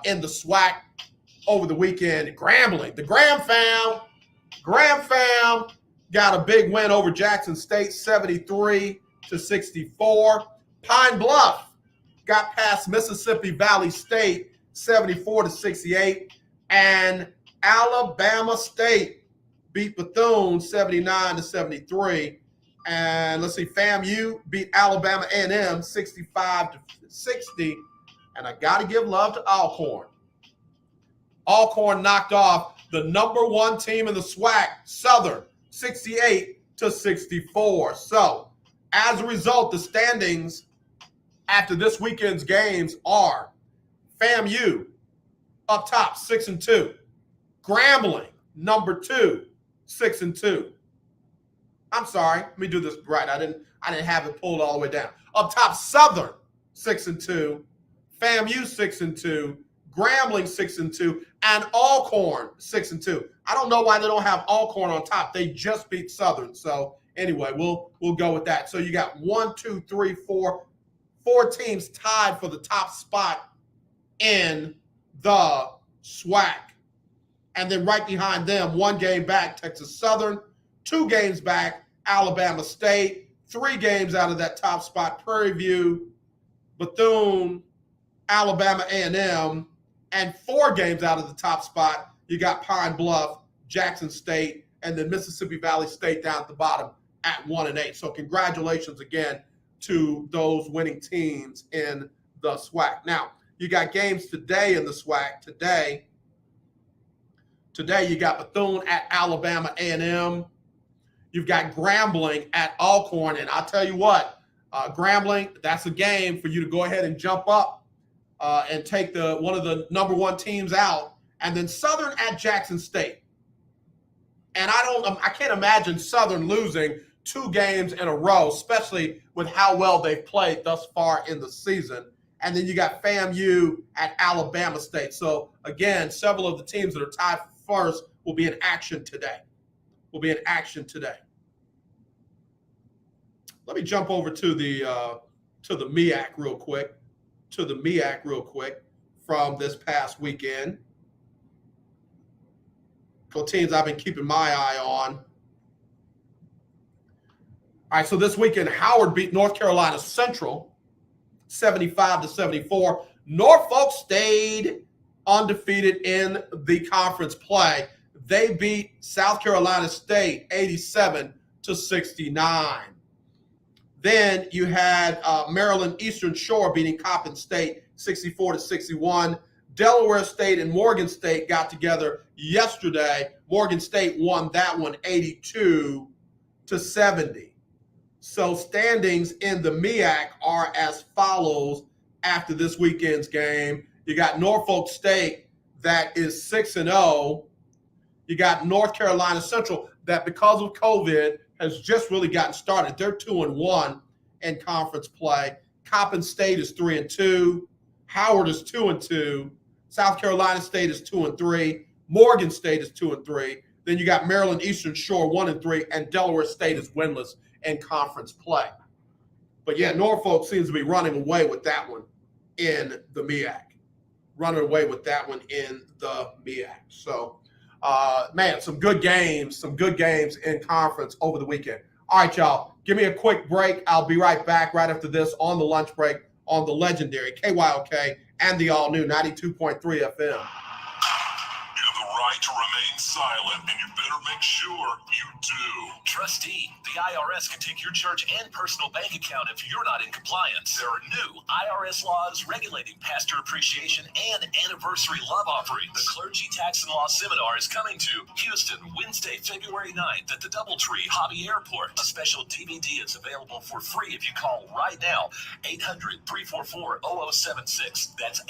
in the SWAC over the weekend. Grambling, the Graham fam got a big win over Jackson State, 73-64. Pine Bluff got past Mississippi Valley State, 74-68. And Alabama State beat Bethune, 79-73. And let's see, FAMU beat Alabama A&M 65-60. And I got to give love to Alcorn. Alcorn knocked off the number one team in the SWAC, Southern, 68-64. So, as a result, the standings after this weekend's games are FAMU up top, 6-2. Grambling, number 2, 6-2. I'm sorry, let me do this right. I didn't have it pulled all the way down. Up top, Southern, 6-2. FAMU, 6-2. Grambling, 6-2. And Alcorn, 6-2. I don't know why they don't have Alcorn on top. They just beat Southern. So anyway, we'll go with that. So you got 4 teams tied for the top spot in the SWAC. And then right behind them, 1 game back, Texas Southern, 2 games back, Alabama State, 3 games out of that top spot, Prairie View, Bethune, Alabama A&M, and 4 games out of the top spot, you got Pine Bluff, Jackson State, and then Mississippi Valley State down at the bottom at 1-8. So congratulations again to those winning teams in the SWAC. Now, you got games today in the SWAC. Today you got Bethune at Alabama A&M. You've got Grambling at Alcorn. And I'll tell you what, Grambling, that's a game for you to go ahead and jump up and take one of the number 1 teams out. And then Southern at Jackson State. And I can't imagine Southern losing 2 games in a row, especially with how well they've played thus far in the season. And then you got FAMU at Alabama State. So, again, several of the teams that are tied for first will be in action today. Let me jump over to the MEAC real quick. From this past weekend. Couple teams I've been keeping my eye on. All right, so this weekend, Howard beat North Carolina Central 75-74. Norfolk stayed undefeated in the conference play. They beat South Carolina State 87-69. Then you had Maryland Eastern Shore beating Coppin State 64-61. Delaware State and Morgan State got together yesterday. Morgan State won that one 82-70. So standings in the MEAC are as follows after this weekend's game. You got Norfolk State. that is 6-0. You got North Carolina Central that, because of COVID, has just really gotten started. They're 2-1 in conference play. Coppin State is 3-2. Howard is 2-2. South Carolina State is 2-3. Morgan State is 2-3. Then you got Maryland Eastern Shore 1-3, and Delaware State is winless in conference play. But yeah, Norfolk seems to be running away with that one in the MEAC. So, man, some good games in conference over the weekend. All right, y'all, give me a quick break. I'll be right back right after this on the lunch break on the legendary KYOK and the all-new 92.3 FM. You have the right to remain silent, and you better make sure you do. Trustee, the IRS can take your church and personal bank account if you're not in compliance. There are new IRS laws regulating pastor appreciation and anniversary love offerings. The Clergy Tax and Law Seminar is coming to Houston Wednesday, February 9th at the Doubletree Hobby Airport. A special DVD is available for free if you call right now, 800-344-0076. That's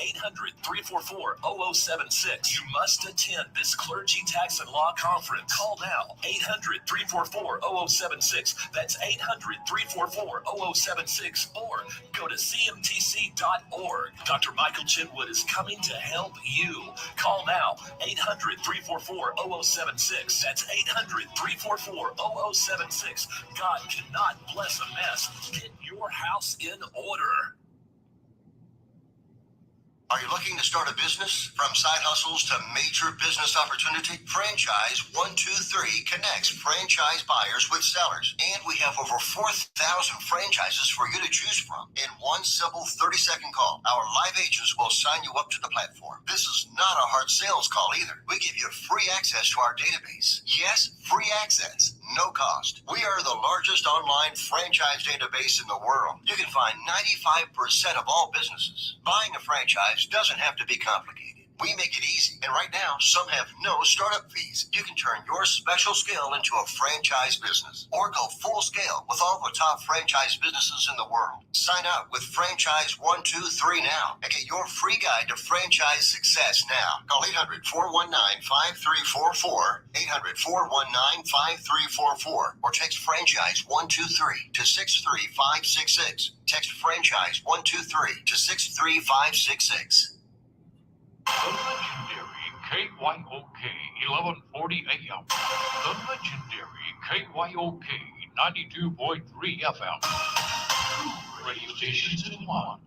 800-344-0076. You must attend this Clergy Tax and Law Conference. Call now, 800-344-0076. That's 800-344-0076. Or go to cmtc.org. Dr. Michael Chinwood is coming to help you. Call now, 800-344-0076. That's 800-344-0076. God cannot bless a mess. Get your house in order. Are you looking to start a business? From side hustles to major business opportunity, Franchise 123 connects franchise buyers with sellers. And we have over 4,000 franchises for you to choose from. In one simple 30-second call, our live agents will sign you up to the platform. This is not a hard sales call either. We give you free access to our database. Yes, free access. No cost. We are the largest online franchise database in the world. You can find 95% of all businesses. Buying a franchise doesn't have to be complicated. We make it easy. And right now, some have no startup fees. You can turn your special skill into a franchise business or go full scale with all the top franchise businesses in the world. Sign up with Franchise 123 now and get your free guide to franchise success now. Call 800-419-5344, 800-419-5344, or text Franchise 123 to 63566. Text Franchise 123 to 63566. The legendary KYOK 1140 AM. The legendary KYOK 92.3 FM. Two radio stations in one.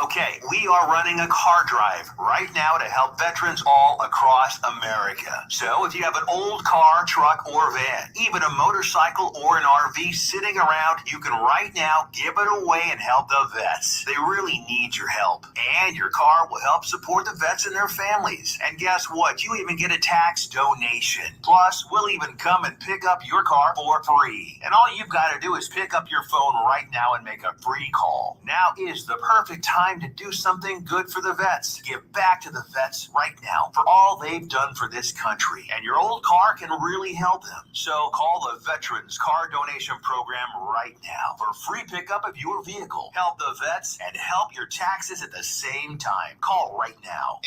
Okay, we are running a car drive right now to help veterans all across America. So if you have an old car, truck, or van, even a motorcycle or an RV sitting around, you can right now give it away and help the vets. They really need your help. And your car will help support the vets and their families. And guess what? You even get a tax donation. Plus, we'll even come and pick up your car for free. And all you've got to do is pick up your phone right now and make a free call. Now is the perfect time to do something good for the vets. Give back to the vets right now for all they've done for this country. And your old car can really help them. So call the Veterans Car Donation Program right now for free pickup of your vehicle. Help the vets and help your taxes at the same time. Call right now.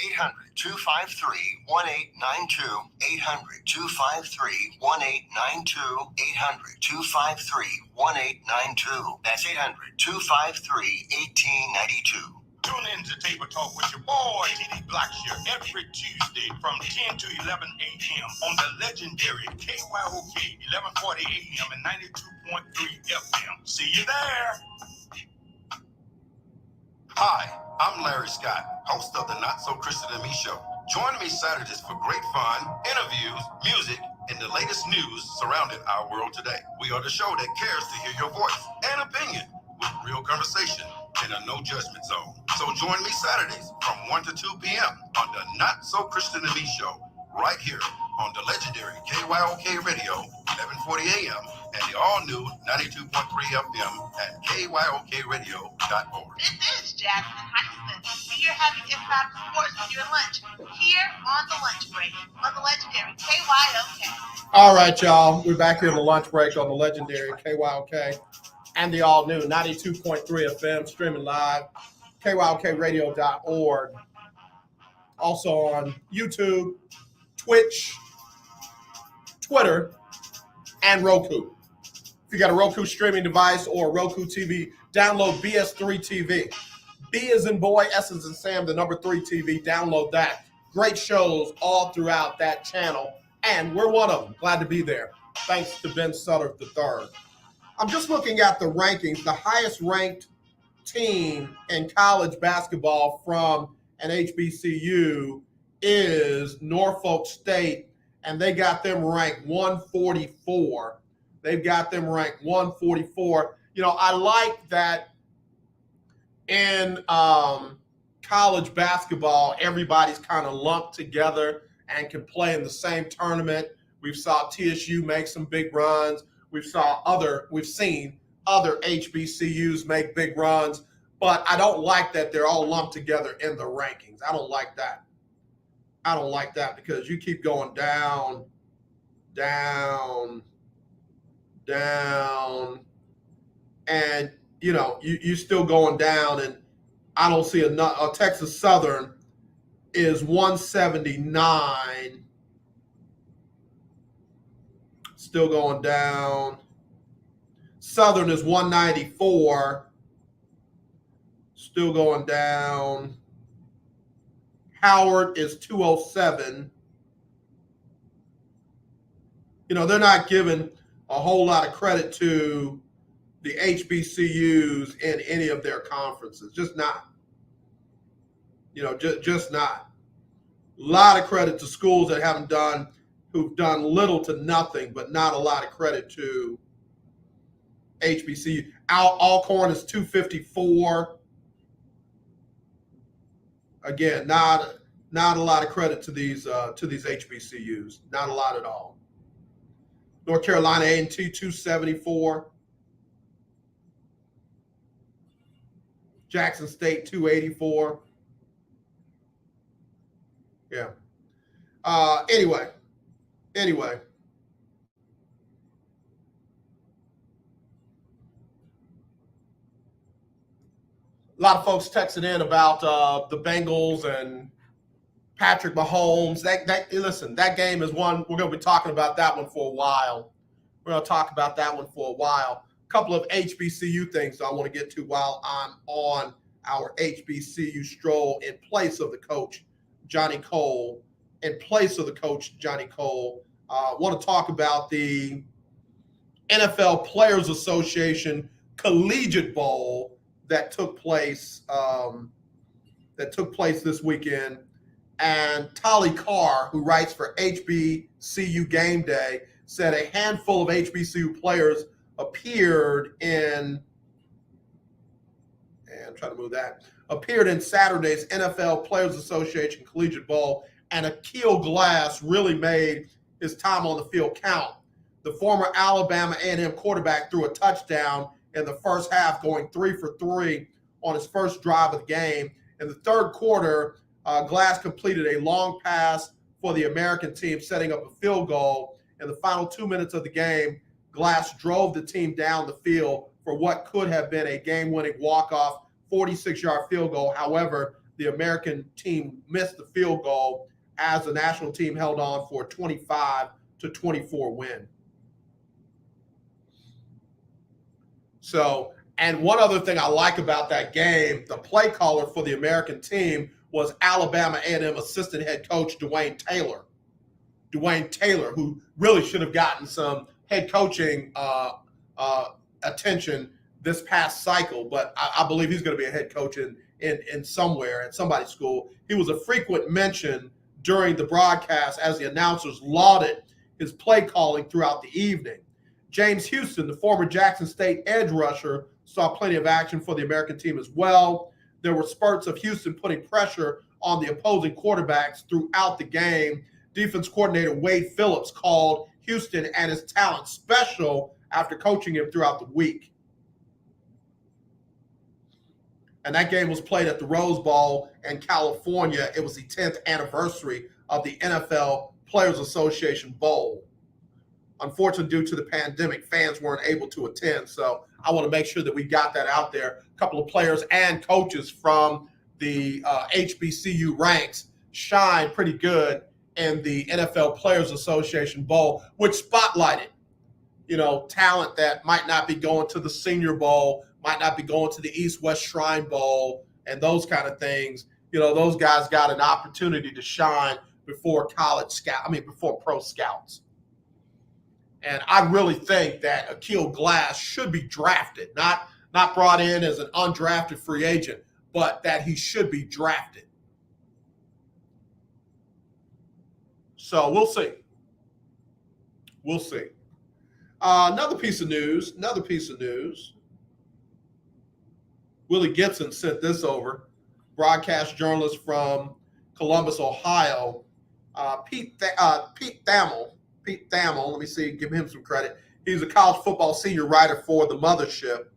800-253-1892. 800-253-1892. 800-253-1892. That's 800-253-1892. Tune in to Table Talk with your boy, TD Blackshear, every Tuesday from 10 to 11 a.m. on the legendary KYOK 1140 a.m. and 92.3 FM. See you there. Hi, I'm Larry Scott, host of the Not So Christian and Me Show. Join me Saturdays for great fun, interviews, music, and the latest news surrounding our world today. We are the show that cares to hear your voice and opinion with real conversation in a no judgment zone. So join me Saturdays from 1 to 2 p.m. on the Not So Christian and Me Show, right here on the legendary KYOK Radio, 1140 a.m. and the all-new 92.3 FM at KYOKradio.org. This is Jasmine Heisman, and you're having Impact Sports with your lunch here on the lunch break on the legendary KYOK. All right, y'all. We're back here on the lunch break on the legendary KYOK and the all-new 92.3 FM, streaming live, KYOKradio.org. Also on YouTube, Twitch, Twitter, and Roku. If you got a Roku streaming device or a Roku TV, download BS3 TV. B is in boy, S is in Sam, the number 3 TV. Download that. Great shows all throughout that channel, and we're one of them. Glad to be there. Thanks to Ben Sutter III. I'm just looking at the rankings. The highest ranked team in college basketball from an HBCU is Norfolk State, and they got them ranked 144. They've got them ranked 144. You know, I like that in college basketball, everybody's kind of lumped together and can play in the same tournament. We saw TSU make some big runs. We've seen other HBCUs make big runs, but I don't like that they're all lumped together in the rankings. I don't like that. I don't like that because you keep going down, down, down, and you know you still going down, and I don't see a Texas Southern is 179, still going down. Southern is 194, still going down. Howard is 207. You know, they're not giving a whole lot of credit to the HBCUs in any of their conferences. Just not. You know, just not. A lot of credit to schools that who've done little to nothing, but not a lot of credit to HBCU. Alcorn is 254. Again, not a lot of credit to these HBCUs. Not a lot at all. North Carolina A&T 274. Jackson State 284. Yeah. Anyway. A lot of folks texted in about the Bengals and Patrick Mahomes. Listen, that game is one we're going to be talking about that one for a while. We're going to talk about that one for a while. A couple of HBCU things I want to get to while I'm on our HBCU stroll in place of the Coach Johnnie Cole. I want to talk about the NFL Players Association Collegiate Bowl that took place this weekend. And Tolly Carr, who writes for HBCU Game Day, said a handful of HBCU players appeared in Saturday's NFL Players Association Collegiate Bowl, and Akil Glass really made his time on the field count. The former Alabama A&M quarterback threw a touchdown in the first half, going 3 for 3 on his first drive of the game. In the third quarter, Glass completed a long pass for the American team, setting up a field goal. In the final 2 minutes of the game, Glass drove the team down the field for what could have been a game-winning walk-off 46-yard field goal. However, the American team missed the field goal as the national team held on for a 25-24 win. So, and one other thing I like about that game, the play caller for the American team was Alabama A&M assistant head coach Dwayne Taylor. Dwayne Taylor, who really should have gotten some head coaching attention this past cycle, but I believe he's going to be a head coach in somewhere at somebody's school. He was a frequent mention during the broadcast as the announcers lauded his play calling throughout the evening. James Houston, the former Jackson State edge rusher, saw plenty of action for the American team as well. There were spurts of Houston putting pressure on the opposing quarterbacks throughout the game. Defense coordinator Wade Phillips called Houston and his talent special after coaching him throughout the week. And that game was played at the Rose Bowl in California. It was the 10th anniversary of the NFL Players Association Bowl. Unfortunately, due to the pandemic, fans weren't able to attend. So I want to make sure that we got that out there. A couple of players and coaches from the HBCU ranks shined pretty good in the NFL Players Association Bowl, which spotlighted, talent that might not be going to the Senior Bowl, might not be going to the East-West Shrine Bowl, and those kind of things. Those guys got an opportunity to shine before before pro scouts. And I really think that Akil Glass should be drafted, not brought in as an undrafted free agent, but that he should be drafted. So we'll see. We'll see. Another piece of news. Willie Gibson sent this over. Broadcast journalist from Columbus, Ohio. Pete Thamel. Let me see, give him some credit. He's a college football senior writer for The Mothership.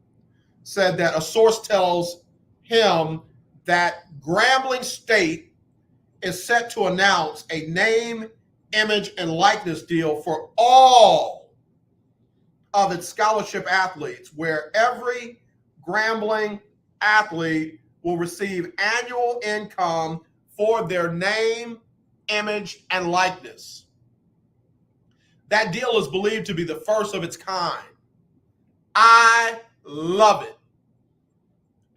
Said that a source tells him that Grambling State is set to announce a name, image, and likeness deal for all of its scholarship athletes, where every Grambling athlete will receive annual income for their name, image, and likeness. That deal is believed to be the first of its kind. I love it.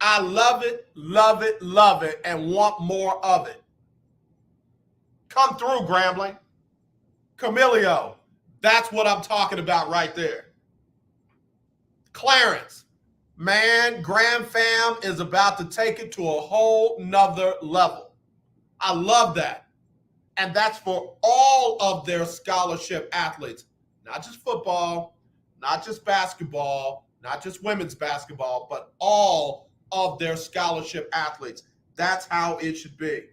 I love it, and want more of it. Come through, Grambling. Camilio, that's what I'm talking about right there. Clarence, man, Graham Fam is about to take it to a whole nother level. I love that. And that's for all of their scholarship athletes, not just football, not just basketball, not just women's basketball, but all of their scholarship athletes. That's how it should be.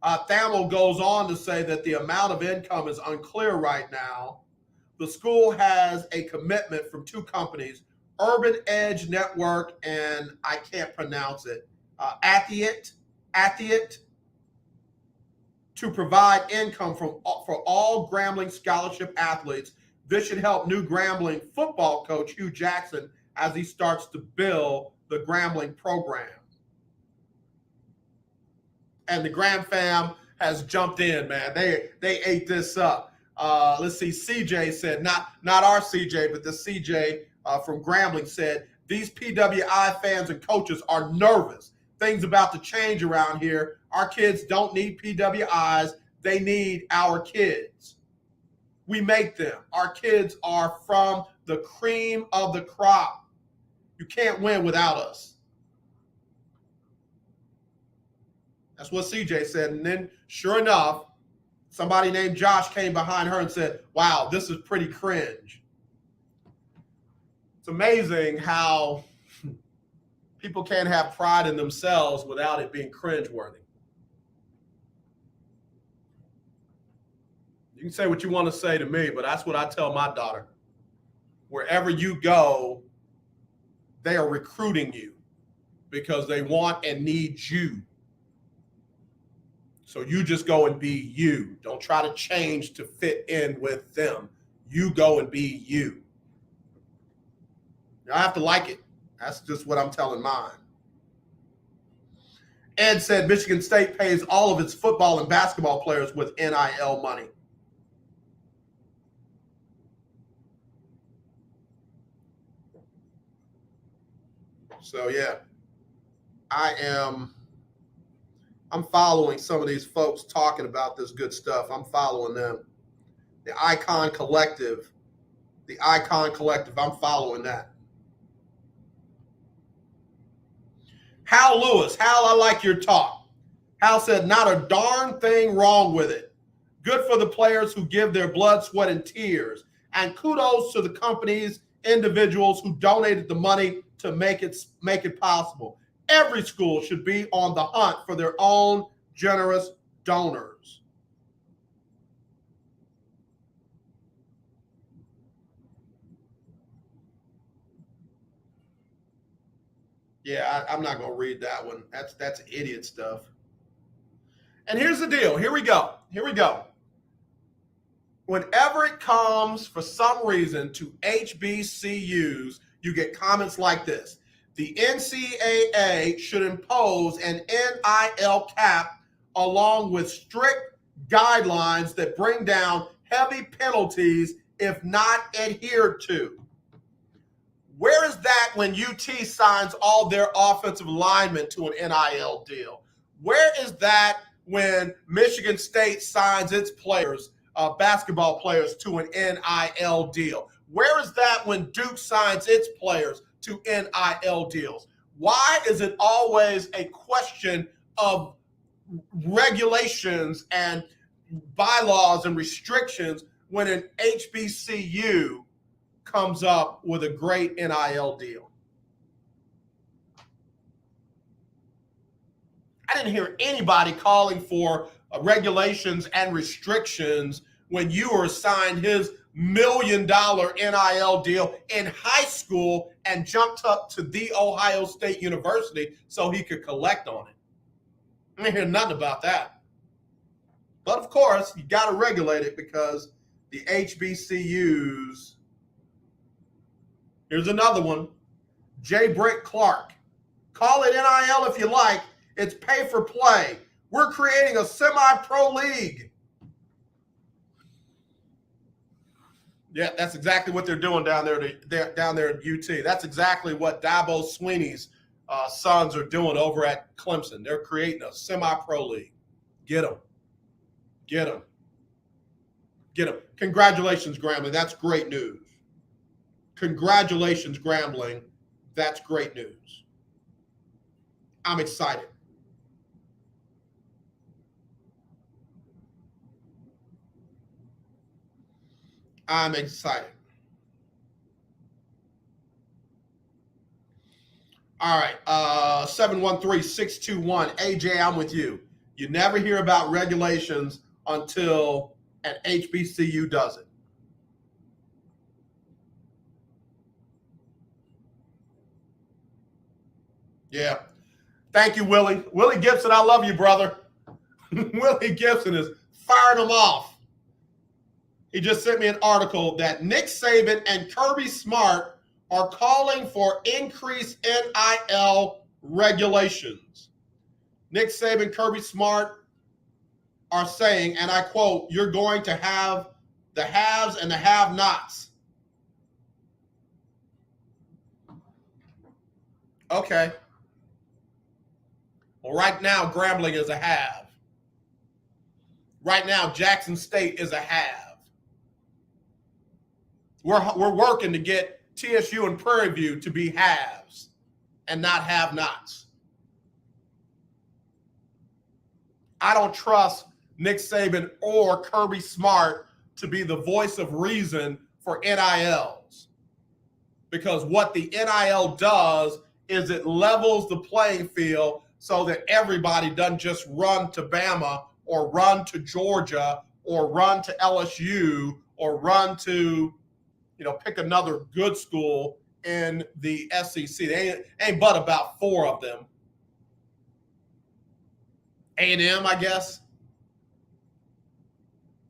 Thamel goes on to say that the amount of income is unclear right now. The school has a commitment from two companies, Urban Edge Network and I can't pronounce it, Athiet, to provide income for all Grambling scholarship athletes. This should help new Grambling football coach Hugh Jackson as he starts to build the Grambling program. And the Graham Fam has jumped in, man. They ate this up. Let's see, CJ said, not our CJ, but the CJ from Grambling said, these PWI fans and coaches are nervous. Things about to change around here. Our kids don't need PWIs. They need our kids. We make them. Our kids are from the cream of the crop. You can't win without us. That's what CJ said. And then, sure enough, somebody named Josh came behind her and said, wow, this is pretty cringe. It's amazing how people can't have pride in themselves without it being cringeworthy. You can say what you want to say to me, but that's what I tell my daughter. Wherever you go, they are recruiting you because they want and need you. So you just go and be you. Don't try to change to fit in with them. You go and be you. I have to like it. That's just what I'm telling mine. Ed said Michigan State pays all of its football and basketball players with NIL money. So, yeah, I'm following some of these folks talking about this good stuff. I'm following them. The Icon Collective, I'm following that. Hal Lewis, Hal, I like your talk. Hal said, not a darn thing wrong with it. Good for the players who give their blood, sweat, and tears. And kudos to the companies, individuals who donated the money to make it possible. Every school should be on the hunt for their own generous donors. Yeah, I'm not going to read that one. That's idiot stuff. And here's the deal. Here we go. Whenever it comes, for some reason, to HBCUs, you get comments like this. The NCAA should impose an NIL cap along with strict guidelines that bring down heavy penalties if not adhered to. Where is that when UT signs all their offensive linemen to an NIL deal? Where is that when Michigan State signs its players, basketball players, to an NIL deal? Where is that when Duke signs its players to NIL deals? Why is it always a question of regulations and bylaws and restrictions when an HBCU comes up with a great NIL deal? I didn't hear anybody calling for regulations and restrictions when you were assigned his $1 million NIL deal in high school and jumped up to The Ohio State University so he could collect on it. I didn't hear nothing about that. But of course, you got to regulate it because the HBCUs. Here's another one. J. Britt Clark. Call it NIL if you like. It's pay for play. We're creating a semi-pro league. Yeah, that's exactly what they're doing down there at UT. That's exactly what Dabo Swinney's sons are doing over at Clemson. They're creating a semi-pro league. Get them. Get them. Get them. Congratulations, Grambling. That's great news. Congratulations, Grambling. That's great news. I'm excited. I'm excited. All right. 713-621. AJ, I'm with you. You never hear about regulations until an HBCU does it. Yeah. Thank you, Willie. Willie Gibson, I love you, brother. Willie Gibson is firing them off. He just sent me an article that Nick Saban and Kirby Smart are calling for increased NIL regulations. Nick Saban, Kirby Smart are saying, and I quote, "You're going to have the haves and the have-nots." Okay. Well, right now, Grambling is a have. Right now, Jackson State is a have. We're working to get TSU and Prairie View to be haves and not have-nots. I don't trust Nick Saban or Kirby Smart to be the voice of reason for NILs. Because what the NIL does is it levels the playing field so that everybody doesn't just run to Bama or run to Georgia or run to LSU or run to, pick another good school in the SEC. They ain't but about 4 of them. A&M, I guess.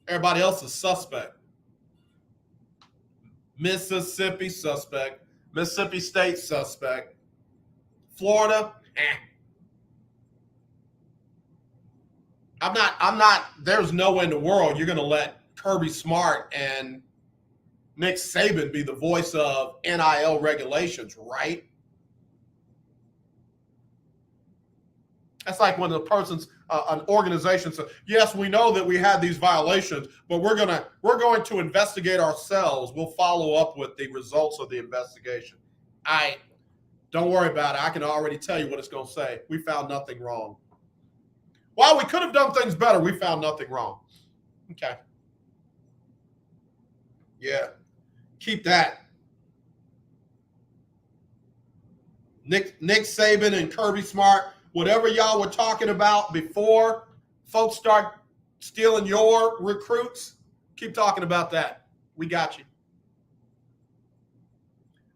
Everybody else is suspect. Mississippi, suspect. Mississippi State, suspect. Florida, I'm not, there's no way in the world you're going to let Kirby Smart and Nick Saban be the voice of NIL regulations, right? That's like when an organization says, yes, we know that we had these violations, but we're going to investigate ourselves. We'll follow up with the results of the investigation. Don't worry about it. I can already tell you what it's going to say. We found nothing wrong. Well, we could have done things better. We found nothing wrong. Okay. Yeah. Keep that. Nick Saban and Kirby Smart, whatever y'all were talking about before folks start stealing your recruits, keep talking about that. We got you.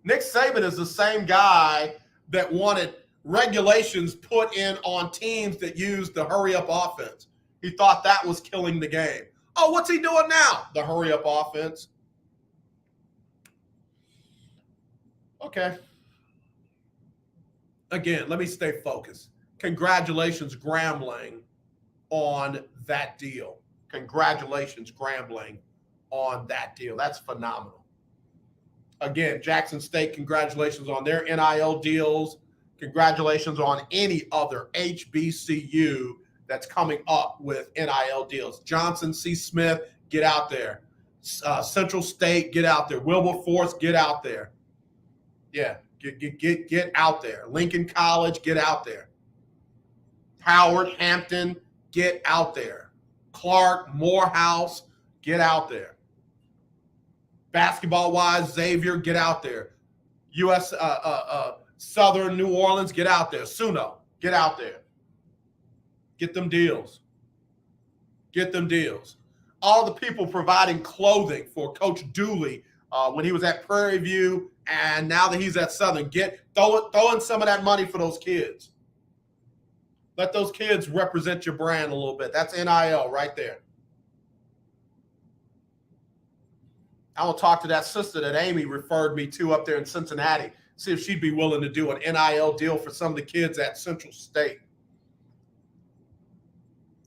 Nick Saban is the same guy that wanted regulations put in on teams that used the hurry-up offense. He thought that was killing the game. Oh, what's he doing now? The hurry-up offense. Okay. Again, let me stay focused. Congratulations, Grambling, on that deal. Congratulations, Grambling, on that deal. That's phenomenal. Again, Jackson State, congratulations on their NIL deals. Congratulations on any other HBCU that's coming up with NIL deals. Johnson C. Smith, get out there. Central State, get out there. Wilberforce, get out there. Yeah, get out there. Lincoln College, get out there. Howard, Hampton, get out there. Clark, Morehouse, get out there. Basketball-wise, Xavier, get out there. U.S. Southern New Orleans, get out there. Suno, get out there. Get them deals. Get them deals. All the people providing clothing for Coach Dooley when he was at Prairie View, and now that he's at Southern, throw in some of that money for those kids. Let those kids represent your brand a little bit. That's NIL right there. I will talk to that sister that Amy referred me to up there in Cincinnati, see if she'd be willing to do an NIL deal for some of the kids at Central State.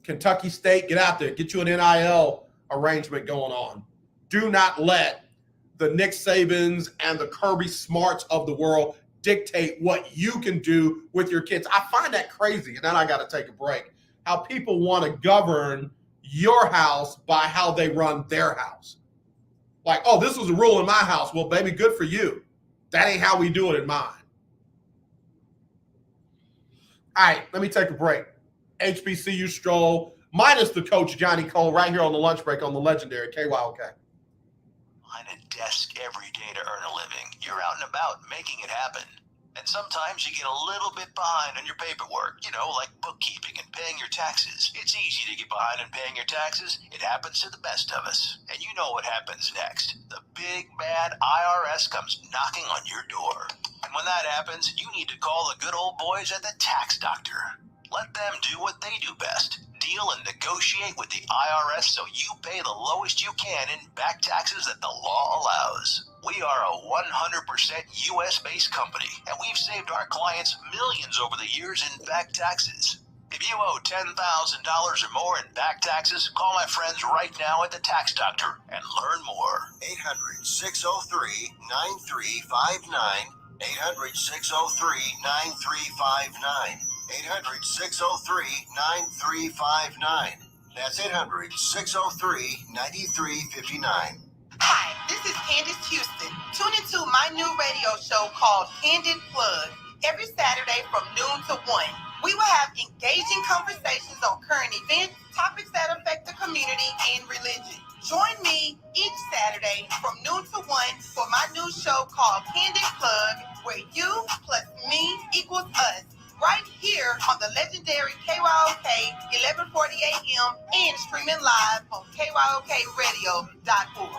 Kentucky State, get out there. Get you an NIL arrangement going on. Do not let the Nick Sabans and the Kirby Smarts of the world dictate what you can do with your kids. I find that crazy, and then I got to take a break. How people want to govern your house by how they run their house. Like, oh, this was a rule in my house. Well, baby, good for you. That ain't how we do it in mine. All right, let me take a break. HBCU Stroll, minus the Coach Johnnie Cole, right here on the lunch break on the legendary KYOK. Behind a desk every day to earn a living. You're out and about making it happen. And sometimes you get a little bit behind on your paperwork, like bookkeeping and paying your taxes. It's easy to get behind on paying your taxes. It happens to the best of us. And you know what happens next. The big bad IRS comes knocking on your door. And when that happens, you need to call the good old boys at the Tax Doctor. Let them do what they do best. Deal and negotiate with the IRS so you pay the lowest you can in back taxes that the law allows. We are a 100% U.S.-based company, and we've saved our clients millions over the years in back taxes. If you owe $10,000 or more in back taxes, call my friends right now at the Tax Doctor and learn more. 800-603-9359. 800-603-9359. 800-603-9359. That's 800-603-9359. Hi, this is Candace Houston. Tune into my new radio show called Candid Plug every Saturday from noon to 1. We will have engaging conversations on current events, topics that affect the community, and religion. Join me each Saturday from noon to 1 for my new show called Candid Plug, where you plus me equals us. Right here on the legendary KYOK 1140 AM and streaming live on KYOKradio.org.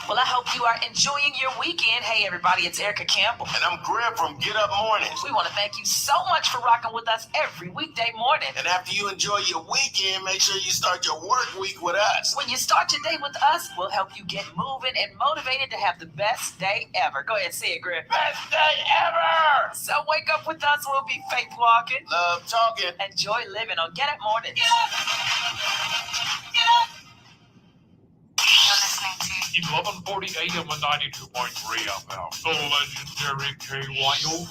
Well, I hope you are enjoying your weekend. Hey, everybody, it's Erica Campbell. And I'm Greg from Get Up Mornings. We want to thank you so much for rocking with us every weekday morning. And after you enjoy your weekend, make sure you start your work week with us. When you start your day with us, we'll help you get moving and motivated to have the best day ever. Go ahead, say it, Greg. Best day ever! So wake up with us. We'll be faith walking, love talking, enjoy living on Get Up Mornings. Get up! Get up! You're listening to 1140 AM and 92.3 FM, the legendary KYOK.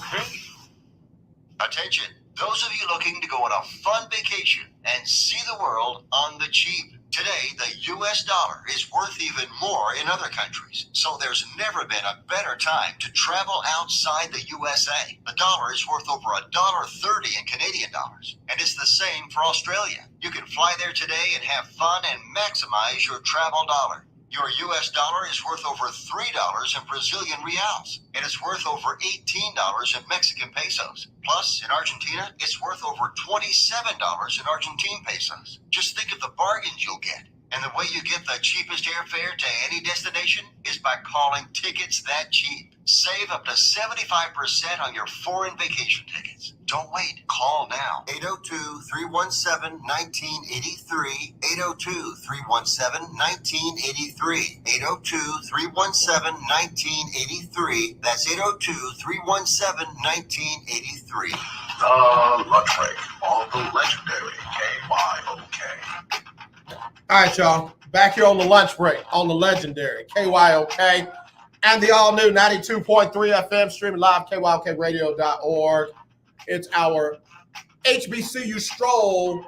Attention, those of you looking to go on a fun vacation and see the world on the cheap. Today, the U.S. dollar is worth even more in other countries, so there's never been a better time to travel outside the USA. The dollar is worth over $1.30 in Canadian dollars, and it's the same for Australia. You can fly there today and have fun and maximize your travel dollar. Your U.S. dollar is worth over $3 in Brazilian reals, and it's worth over $18 in Mexican pesos. Plus, in Argentina, it's worth over $27 in Argentine pesos. Just think of the bargains you'll get. And the way you get the cheapest airfare to any destination is by calling Tickets That Cheap. Save up to 75% on your foreign vacation tickets. Don't wait. Call now. 802-317-1983. 802-317-1983. 802-317-1983. That's 802-317-1983. Lunch break on The legendary KYOK. All right, y'all. Back here on the lunch break on the legendary KYOK and the all-new 92.3 FM streaming live, kyokradio.org. It's our HBCU Stroll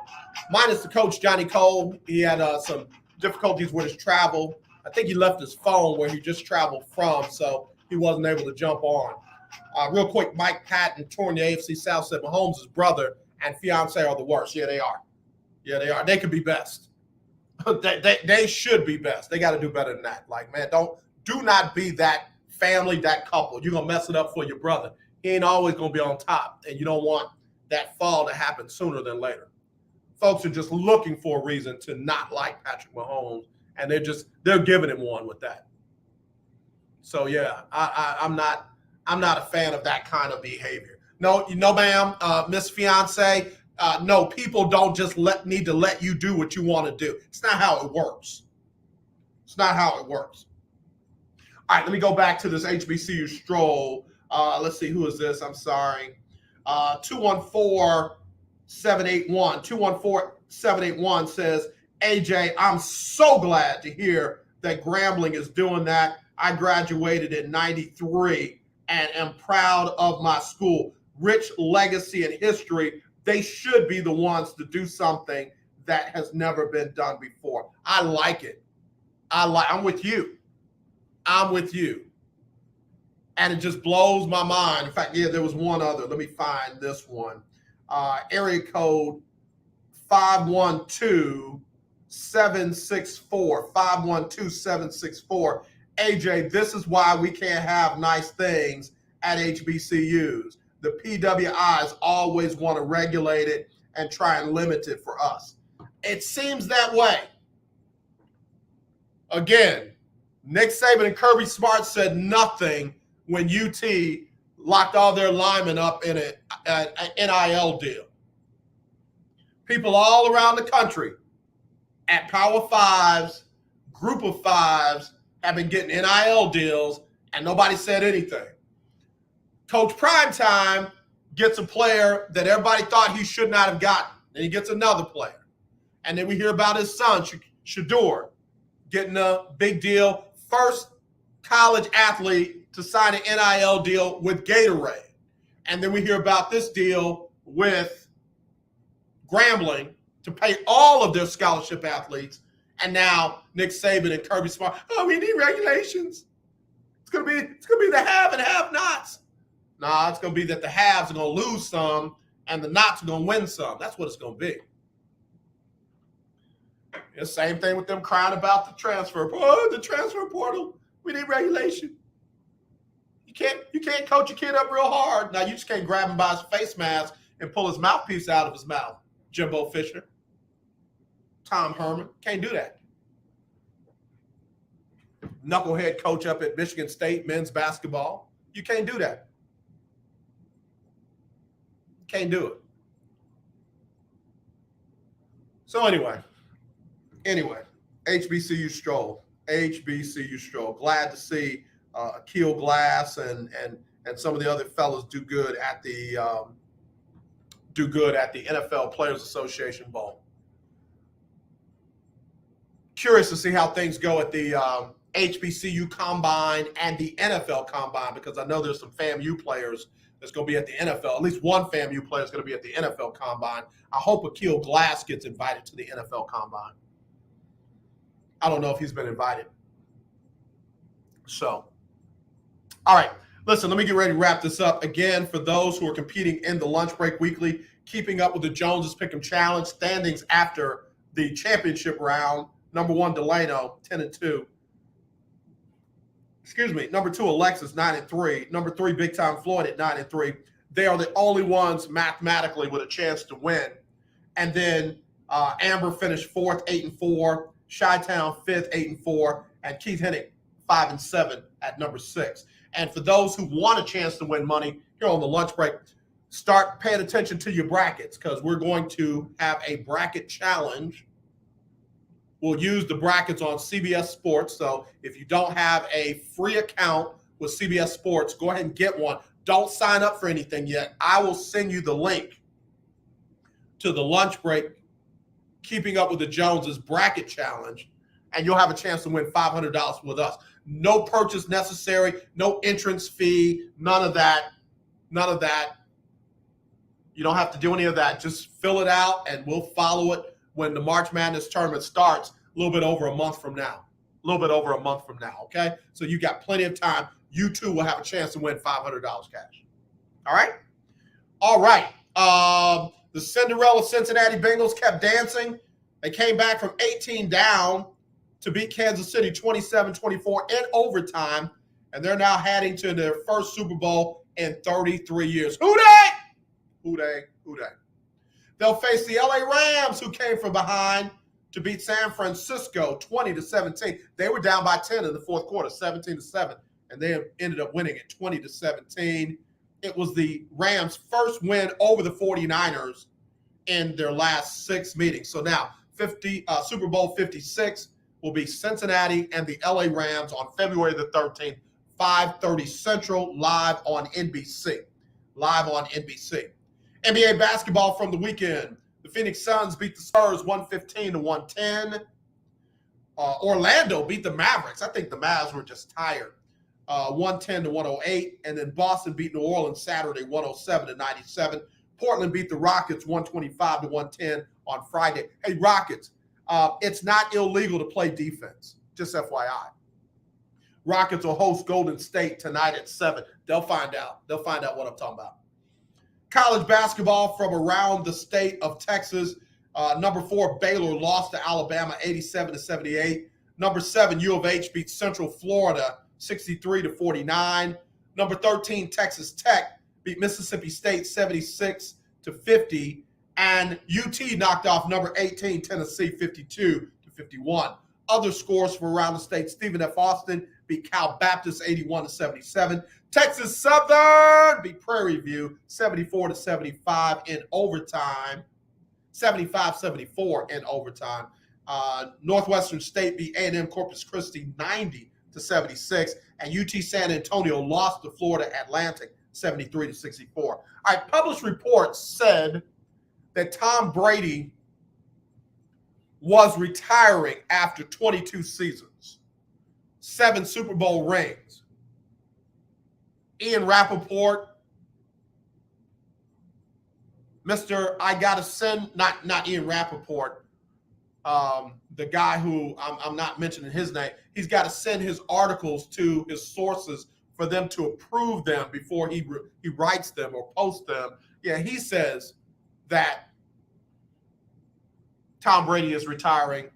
minus the Coach Johnnie Cole. He had some difficulties with his travel. I think he left his phone where he just traveled from, so he wasn't able to jump on. Real quick, Mike Patton, touring the AFC South, said Mahomes' brother and fiance are the worst. Yeah, they are. Yeah, they are. They could be best. They should be best. They got to do better than that. Like, man, do not be that family, that couple. You're going to mess it up for your brother. He ain't always going to be on top, and you don't want that fall to happen sooner than later. Folks are just looking for a reason to not like Patrick Mahomes, and they're giving him one with that. So yeah, I'm not a fan of that kind of behavior. No, ma'am, Miss Fiance. No, people don't just need to let you do what you want to do. It's not how it works. It's not how it works. All right, let me go back to this HBCU Stroll. Let's see, who is this? I'm sorry. 214-781. 214-781 says, AJ, I'm so glad to hear that Grambling is doing that. I graduated in 93 and am proud of my school. Rich legacy and history. They should be the ones to do something that has never been done before. I like it. I'm with you. I'm with you. And it just blows my mind. In fact, yeah, there was one other. Let me find this one. Area code 512-764. 512-764. AJ, this is why we can't have nice things at HBCUs. The PWIs always want to regulate it and try and limit it for us. It seems that way. Again, Nick Saban and Kirby Smart said nothing when UT locked all their linemen up in an NIL deal. People all around the country at Power Fives, Group of Fives have been getting NIL deals, and nobody said anything. Coach Primetime gets a player that everybody thought he should not have gotten. Then he gets another player. And then we hear about his son, Shador, getting a big deal. First college athlete to sign an NIL deal with Gatorade. And then we hear about this deal with Grambling to pay all of their scholarship athletes. And now Nick Saban and Kirby Smart, we need regulations. It's gonna be the have and have-nots. Nah, it's going to be that the haves are going to lose some and the nots are going to win some. That's what it's going to be. The same thing with them crying about the transfer. The transfer portal. We need regulation. You can't coach a kid up real hard. Now, you just can't grab him by his face mask and pull his mouthpiece out of his mouth. Jimbo Fisher. Tom Herman. Can't do that. Knucklehead coach up at Michigan State men's basketball. You can't do that. Can't do it. So anyway, HBCU Stroll. Glad to see Akil Glass and some of the other fellas do good at the NFL Players Association Bowl. Curious to see how things go at the HBCU Combine and the NFL Combine, because I know there's some FAMU players that's going to be at the NFL. At least one FAMU player is going to be at the NFL Combine. I hope Akil Glass gets invited to the NFL Combine. I don't know if he's been invited. So, all right. Listen, let me get ready to wrap this up. Again, for those who are competing in the Lunch Break Weekly, keeping up with the Joneses Pick'em Challenge, standings after the championship round. Number 1, Delano, 10-2. Number 2, Alexis, 9-3. Number 3, Big Time Floyd at 9-3. They are the only ones mathematically with a chance to win. And then Amber finished 4th, 8-4. Chi-Town 5th, 8-4. And Keith Hennig, 5-7 at number 6. And for those who want a chance to win money here on the Lunch Break, start paying attention to your brackets, because we're going to have a bracket challenge. We'll use the brackets on CBS Sports. So if you don't have a free account with CBS Sports, go ahead and get one. Don't sign up for anything yet. I will send you the link to the lunch break, Keeping Up with the Joneses bracket challenge, and you'll have a chance to win $500 with us. No purchase necessary, no entrance fee, none of that. None of that. You don't have to do any of that. Just fill it out, and we'll follow it when the March Madness tournament starts a little bit over a month from now. Okay? So you got plenty of time. You too will have a chance to win $500 cash. All right. The Cinderella Cincinnati Bengals kept dancing. They came back from 18 down to beat Kansas City 27-24 in overtime, and they're now heading to their first Super Bowl in 33 years. Who they? They'll face the LA Rams, who came from behind to beat San Francisco 20-17. They were down by 10 in the fourth quarter, 17-7, and they ended up winning it 20-17. It was the Rams' first win over the 49ers in their last 6 meetings. So now Super Bowl 56 will be Cincinnati and the LA Rams on February the 13th, 5:30 Central, live on NBC. NBA basketball from the weekend. The Phoenix Suns beat the Spurs 115-110. Orlando beat the Mavericks. I think the Mavs were just tired. 110-108. And then Boston beat New Orleans Saturday 107-97. Portland beat the Rockets 125-110 on Friday. Hey, Rockets, it's not illegal to play defense, just FYI. Rockets will host Golden State tonight at 7. They'll find out what I'm talking about. College basketball from around the state of Texas. Number 4, Baylor lost to Alabama 87-78. Number 7, U of H beat Central Florida 63-49. Number 13, Texas Tech beat Mississippi State 76-50. And UT knocked off number 18, Tennessee 52-51. Other scores from around the state: Stephen F. Austin beat Cal Baptist 81-77. Texas Southern beat Prairie View 74-75 in overtime. 75-74 in overtime. Northwestern State beat A&M Corpus Christi 90-76. And UT San Antonio lost to Florida Atlantic 73-64. All right, published reports said that Tom Brady was retiring after 22 seasons, 7 Super Bowl rings. Ian Rappaport, Mr. I Gotta Send, not Ian Rappaport, the guy who I'm not mentioning his name, he's got to send his articles to his sources for them to approve them before he writes them or posts them. Yeah, he says that Tom Brady is retiring.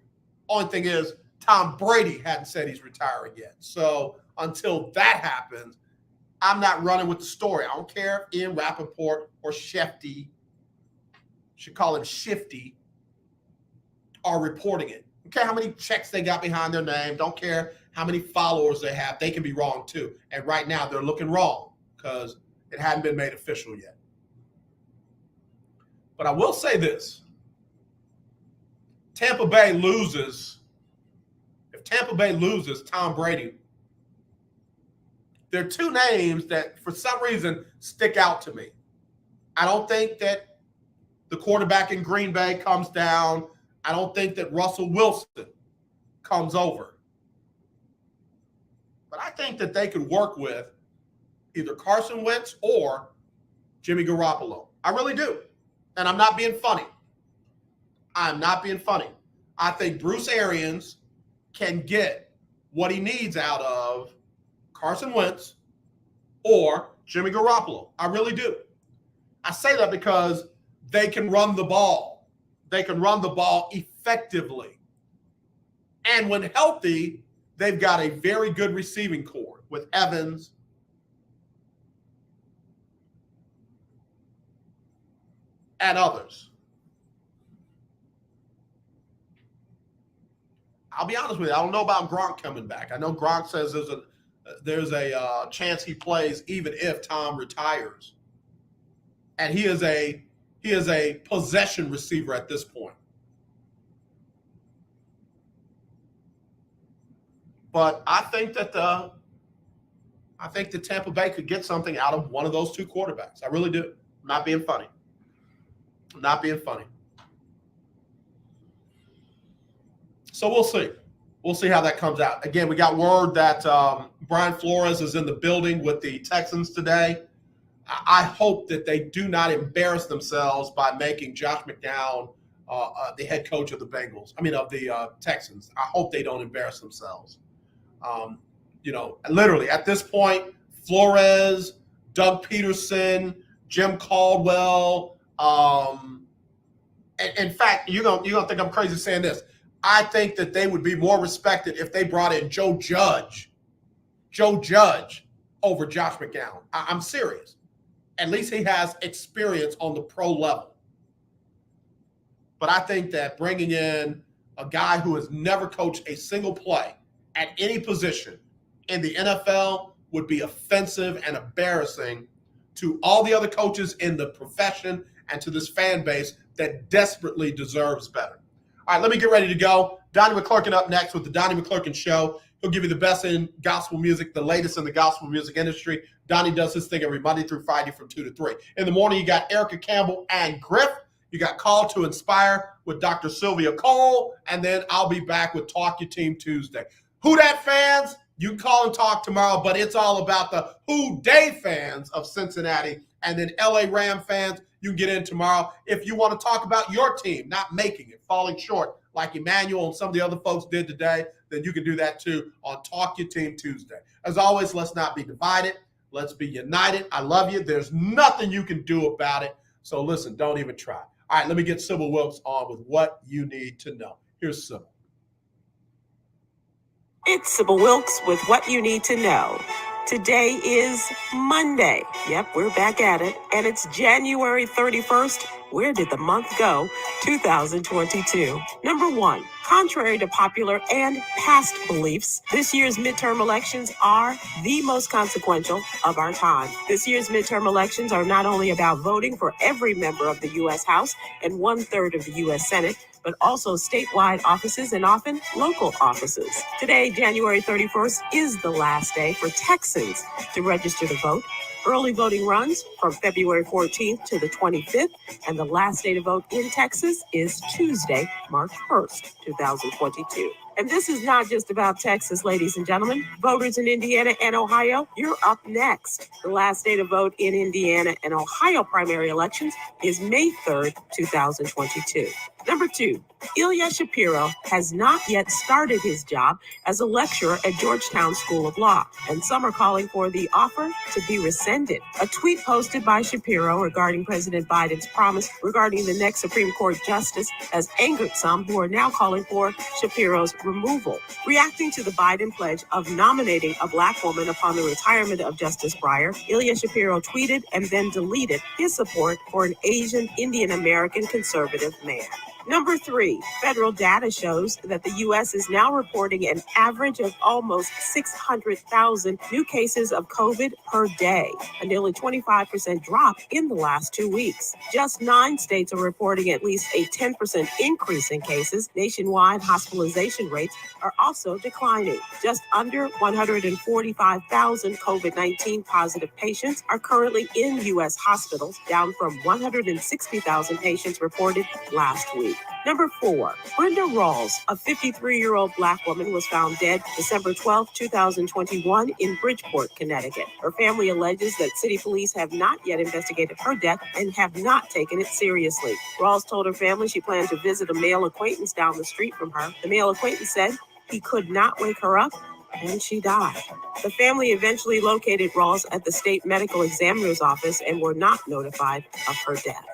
Only thing is, Tom Brady hadn't said he's retiring yet. So until that happens, I'm not running with the story. I don't care if Ian Rappaport or Shefty, should call him Shifty, are reporting it. Don't care how many checks they got behind their name. Don't care how many followers they have. They can be wrong too. And right now they're looking wrong because it hadn't been made official yet. But I will say this. Tampa Bay loses. If Tampa Bay loses Tom Brady, there are 2 names that for some reason stick out to me. I don't think that the quarterback in Green Bay comes down. I don't think that Russell Wilson comes over. But I think that they could work with either Carson Wentz or Jimmy Garoppolo. I really do. And I'm not being funny. I think Bruce Arians can get what he needs out of Carson Wentz or Jimmy Garoppolo. I really do. I say that because they can run the ball. They can run the ball effectively. And when healthy, they've got a very good receiving core with Evans, and others. I'll be honest with you. I don't know about Gronk coming back. I know Gronk says there's a chance he plays even if Tom retires. And he is a possession receiver at this point. But I think that Tampa Bay could get something out of one of those 2 quarterbacks. I really do. I'm not being funny. I'm not being funny. So we'll see. We'll see how that comes out. Again, we got word that Brian Flores is in the building with the Texans today. I hope that they do not embarrass themselves by making Josh McCown the head coach of the Bengals. I mean, of the Texans. I hope they don't embarrass themselves. Literally at this point, Flores, Doug Peterson, Jim Caldwell. In fact, you're gonna think I'm crazy saying this. I think that they would be more respected if they brought in Joe Judge over Josh McCown. I'm serious. At least he has experience on the pro level. But I think that bringing in a guy who has never coached a single play at any position in the NFL would be offensive and embarrassing to all the other coaches in the profession and to this fan base that desperately deserves better. All right, let me get ready to go. Donnie McClurkin up next with the Donnie McClurkin Show. He'll give you the best in gospel music, the latest in the gospel music industry. Donnie does his thing every Monday through Friday from 2 to 3. In the morning, you got Erica Campbell and Griff. You got Call to Inspire with Dr. Sylvia Cole. And then I'll be back with Talk Your Team Tuesday. Who Dat fans, you can call and talk tomorrow, but it's all about the Who Dey fans of Cincinnati. And then LA Ram fans, you can get in tomorrow. If you want to talk about your team not making it, falling short, like Emmanuel and some of the other folks did today, then you can do that too on Talk Your Team Tuesday. As always, let's not be divided. Let's be united. I love you. There's nothing you can do about it. So listen, don't even try. All right, let me get Sybil Wilkes on with what you need to know. Here's Sybil. It's Sybil Wilkes with what you need to know. Today is Monday. Yep, we're back at it. And it's January 31st. Where did the month go? 2022. Number 1, contrary to popular and past beliefs, this year's midterm elections are the most consequential of our time. This year's midterm elections are not only about voting for every member of the U.S. House and 1/3 of the U.S. Senate, but also statewide offices and often local offices. Today, January 31st, is the last day for Texans to register to vote. Early voting runs from February 14th to the 25th, and the last day to vote in Texas is Tuesday, March 1st, 2022. And this is not just about Texas, ladies and gentlemen. Voters in Indiana and Ohio, you're up next. The last day to vote in Indiana and Ohio primary elections is May 3rd, 2022. Number 2, Ilya Shapiro has not yet started his job as a lecturer at Georgetown School of Law, and some are calling for the offer to be rescinded. A tweet posted by Shapiro regarding President Biden's promise regarding the next Supreme Court justice has angered some who are now calling for Shapiro's removal. Reacting to the Biden pledge of nominating a Black woman upon the retirement of Justice Breyer, Ilya Shapiro tweeted and then deleted his support for an Asian Indian American conservative man. Number 3, federal data shows that the U.S. is now reporting an average of almost 600,000 new cases of COVID per day, a nearly 25% drop in the last 2 weeks. Just 9 states are reporting at least a 10% increase in cases. Nationwide hospitalization rates are also declining. Just under 145,000 COVID-19 positive patients are currently in U.S. hospitals, down from 160,000 patients reported last week. Number 4, Brenda Rawls, a 53-year-old Black woman, was found dead December 12, 2021 in Bridgeport, Connecticut. Her family alleges that city police have not yet investigated her death and have not taken it seriously. Rawls told her family she planned to visit a male acquaintance down the street from her. The male acquaintance said he could not wake her up, and she died. The family eventually located Rawls at the state medical examiner's office and were not notified of her death.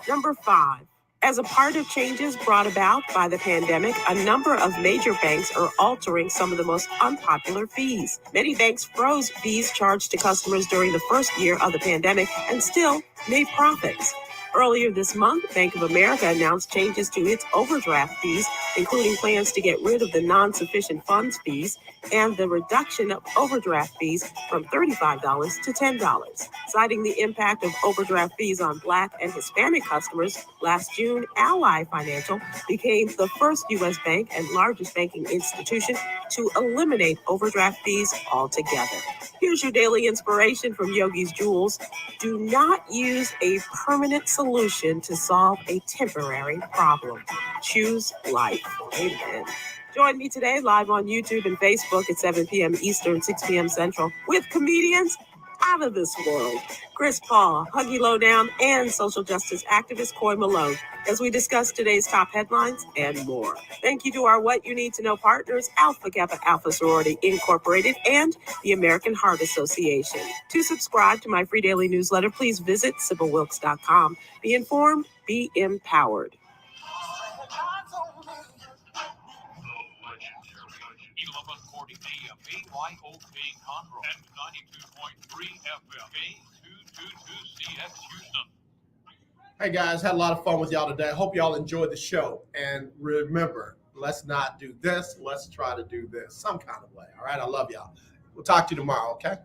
Number 5. As a part of changes brought about by the pandemic, a number of major banks are altering some of the most unpopular fees. Many banks froze fees charged to customers during the first year of the pandemic and still made profits. Earlier this month, Bank of America announced changes to its overdraft fees, including plans to get rid of the non-sufficient funds fees and the reduction of overdraft fees from $35 to $10. Citing the impact of overdraft fees on Black and Hispanic customers, last June, Ally Financial became the first U.S. bank and largest banking institution to eliminate overdraft fees altogether. Here's your daily inspiration from Yogi's Jewels. Do not use a permanent solution to solve a temporary problem. Choose life. Amen. Join me today live on YouTube and Facebook at 7 p.m. Eastern, 6 p.m. Central with comedians out of this world. Chris Paul, Huggy Lowdown, and social justice activist Coy Malone as we discuss today's top headlines and more. Thank you to our What You Need to Know partners, Alpha Kappa Alpha Sorority Incorporated and the American Heart Association. To subscribe to my free daily newsletter, please visit SibylWilkes.com. Be informed, be empowered. The legendary 1140 AM KYOK Conroe and 92.3 FM K222CX Houston. Hey guys, had a lot of fun with y'all today. I hope y'all enjoyed the show. And remember, let's not do this. Let's try to do this some kind of way. All right, I love y'all. We'll talk to you tomorrow, okay?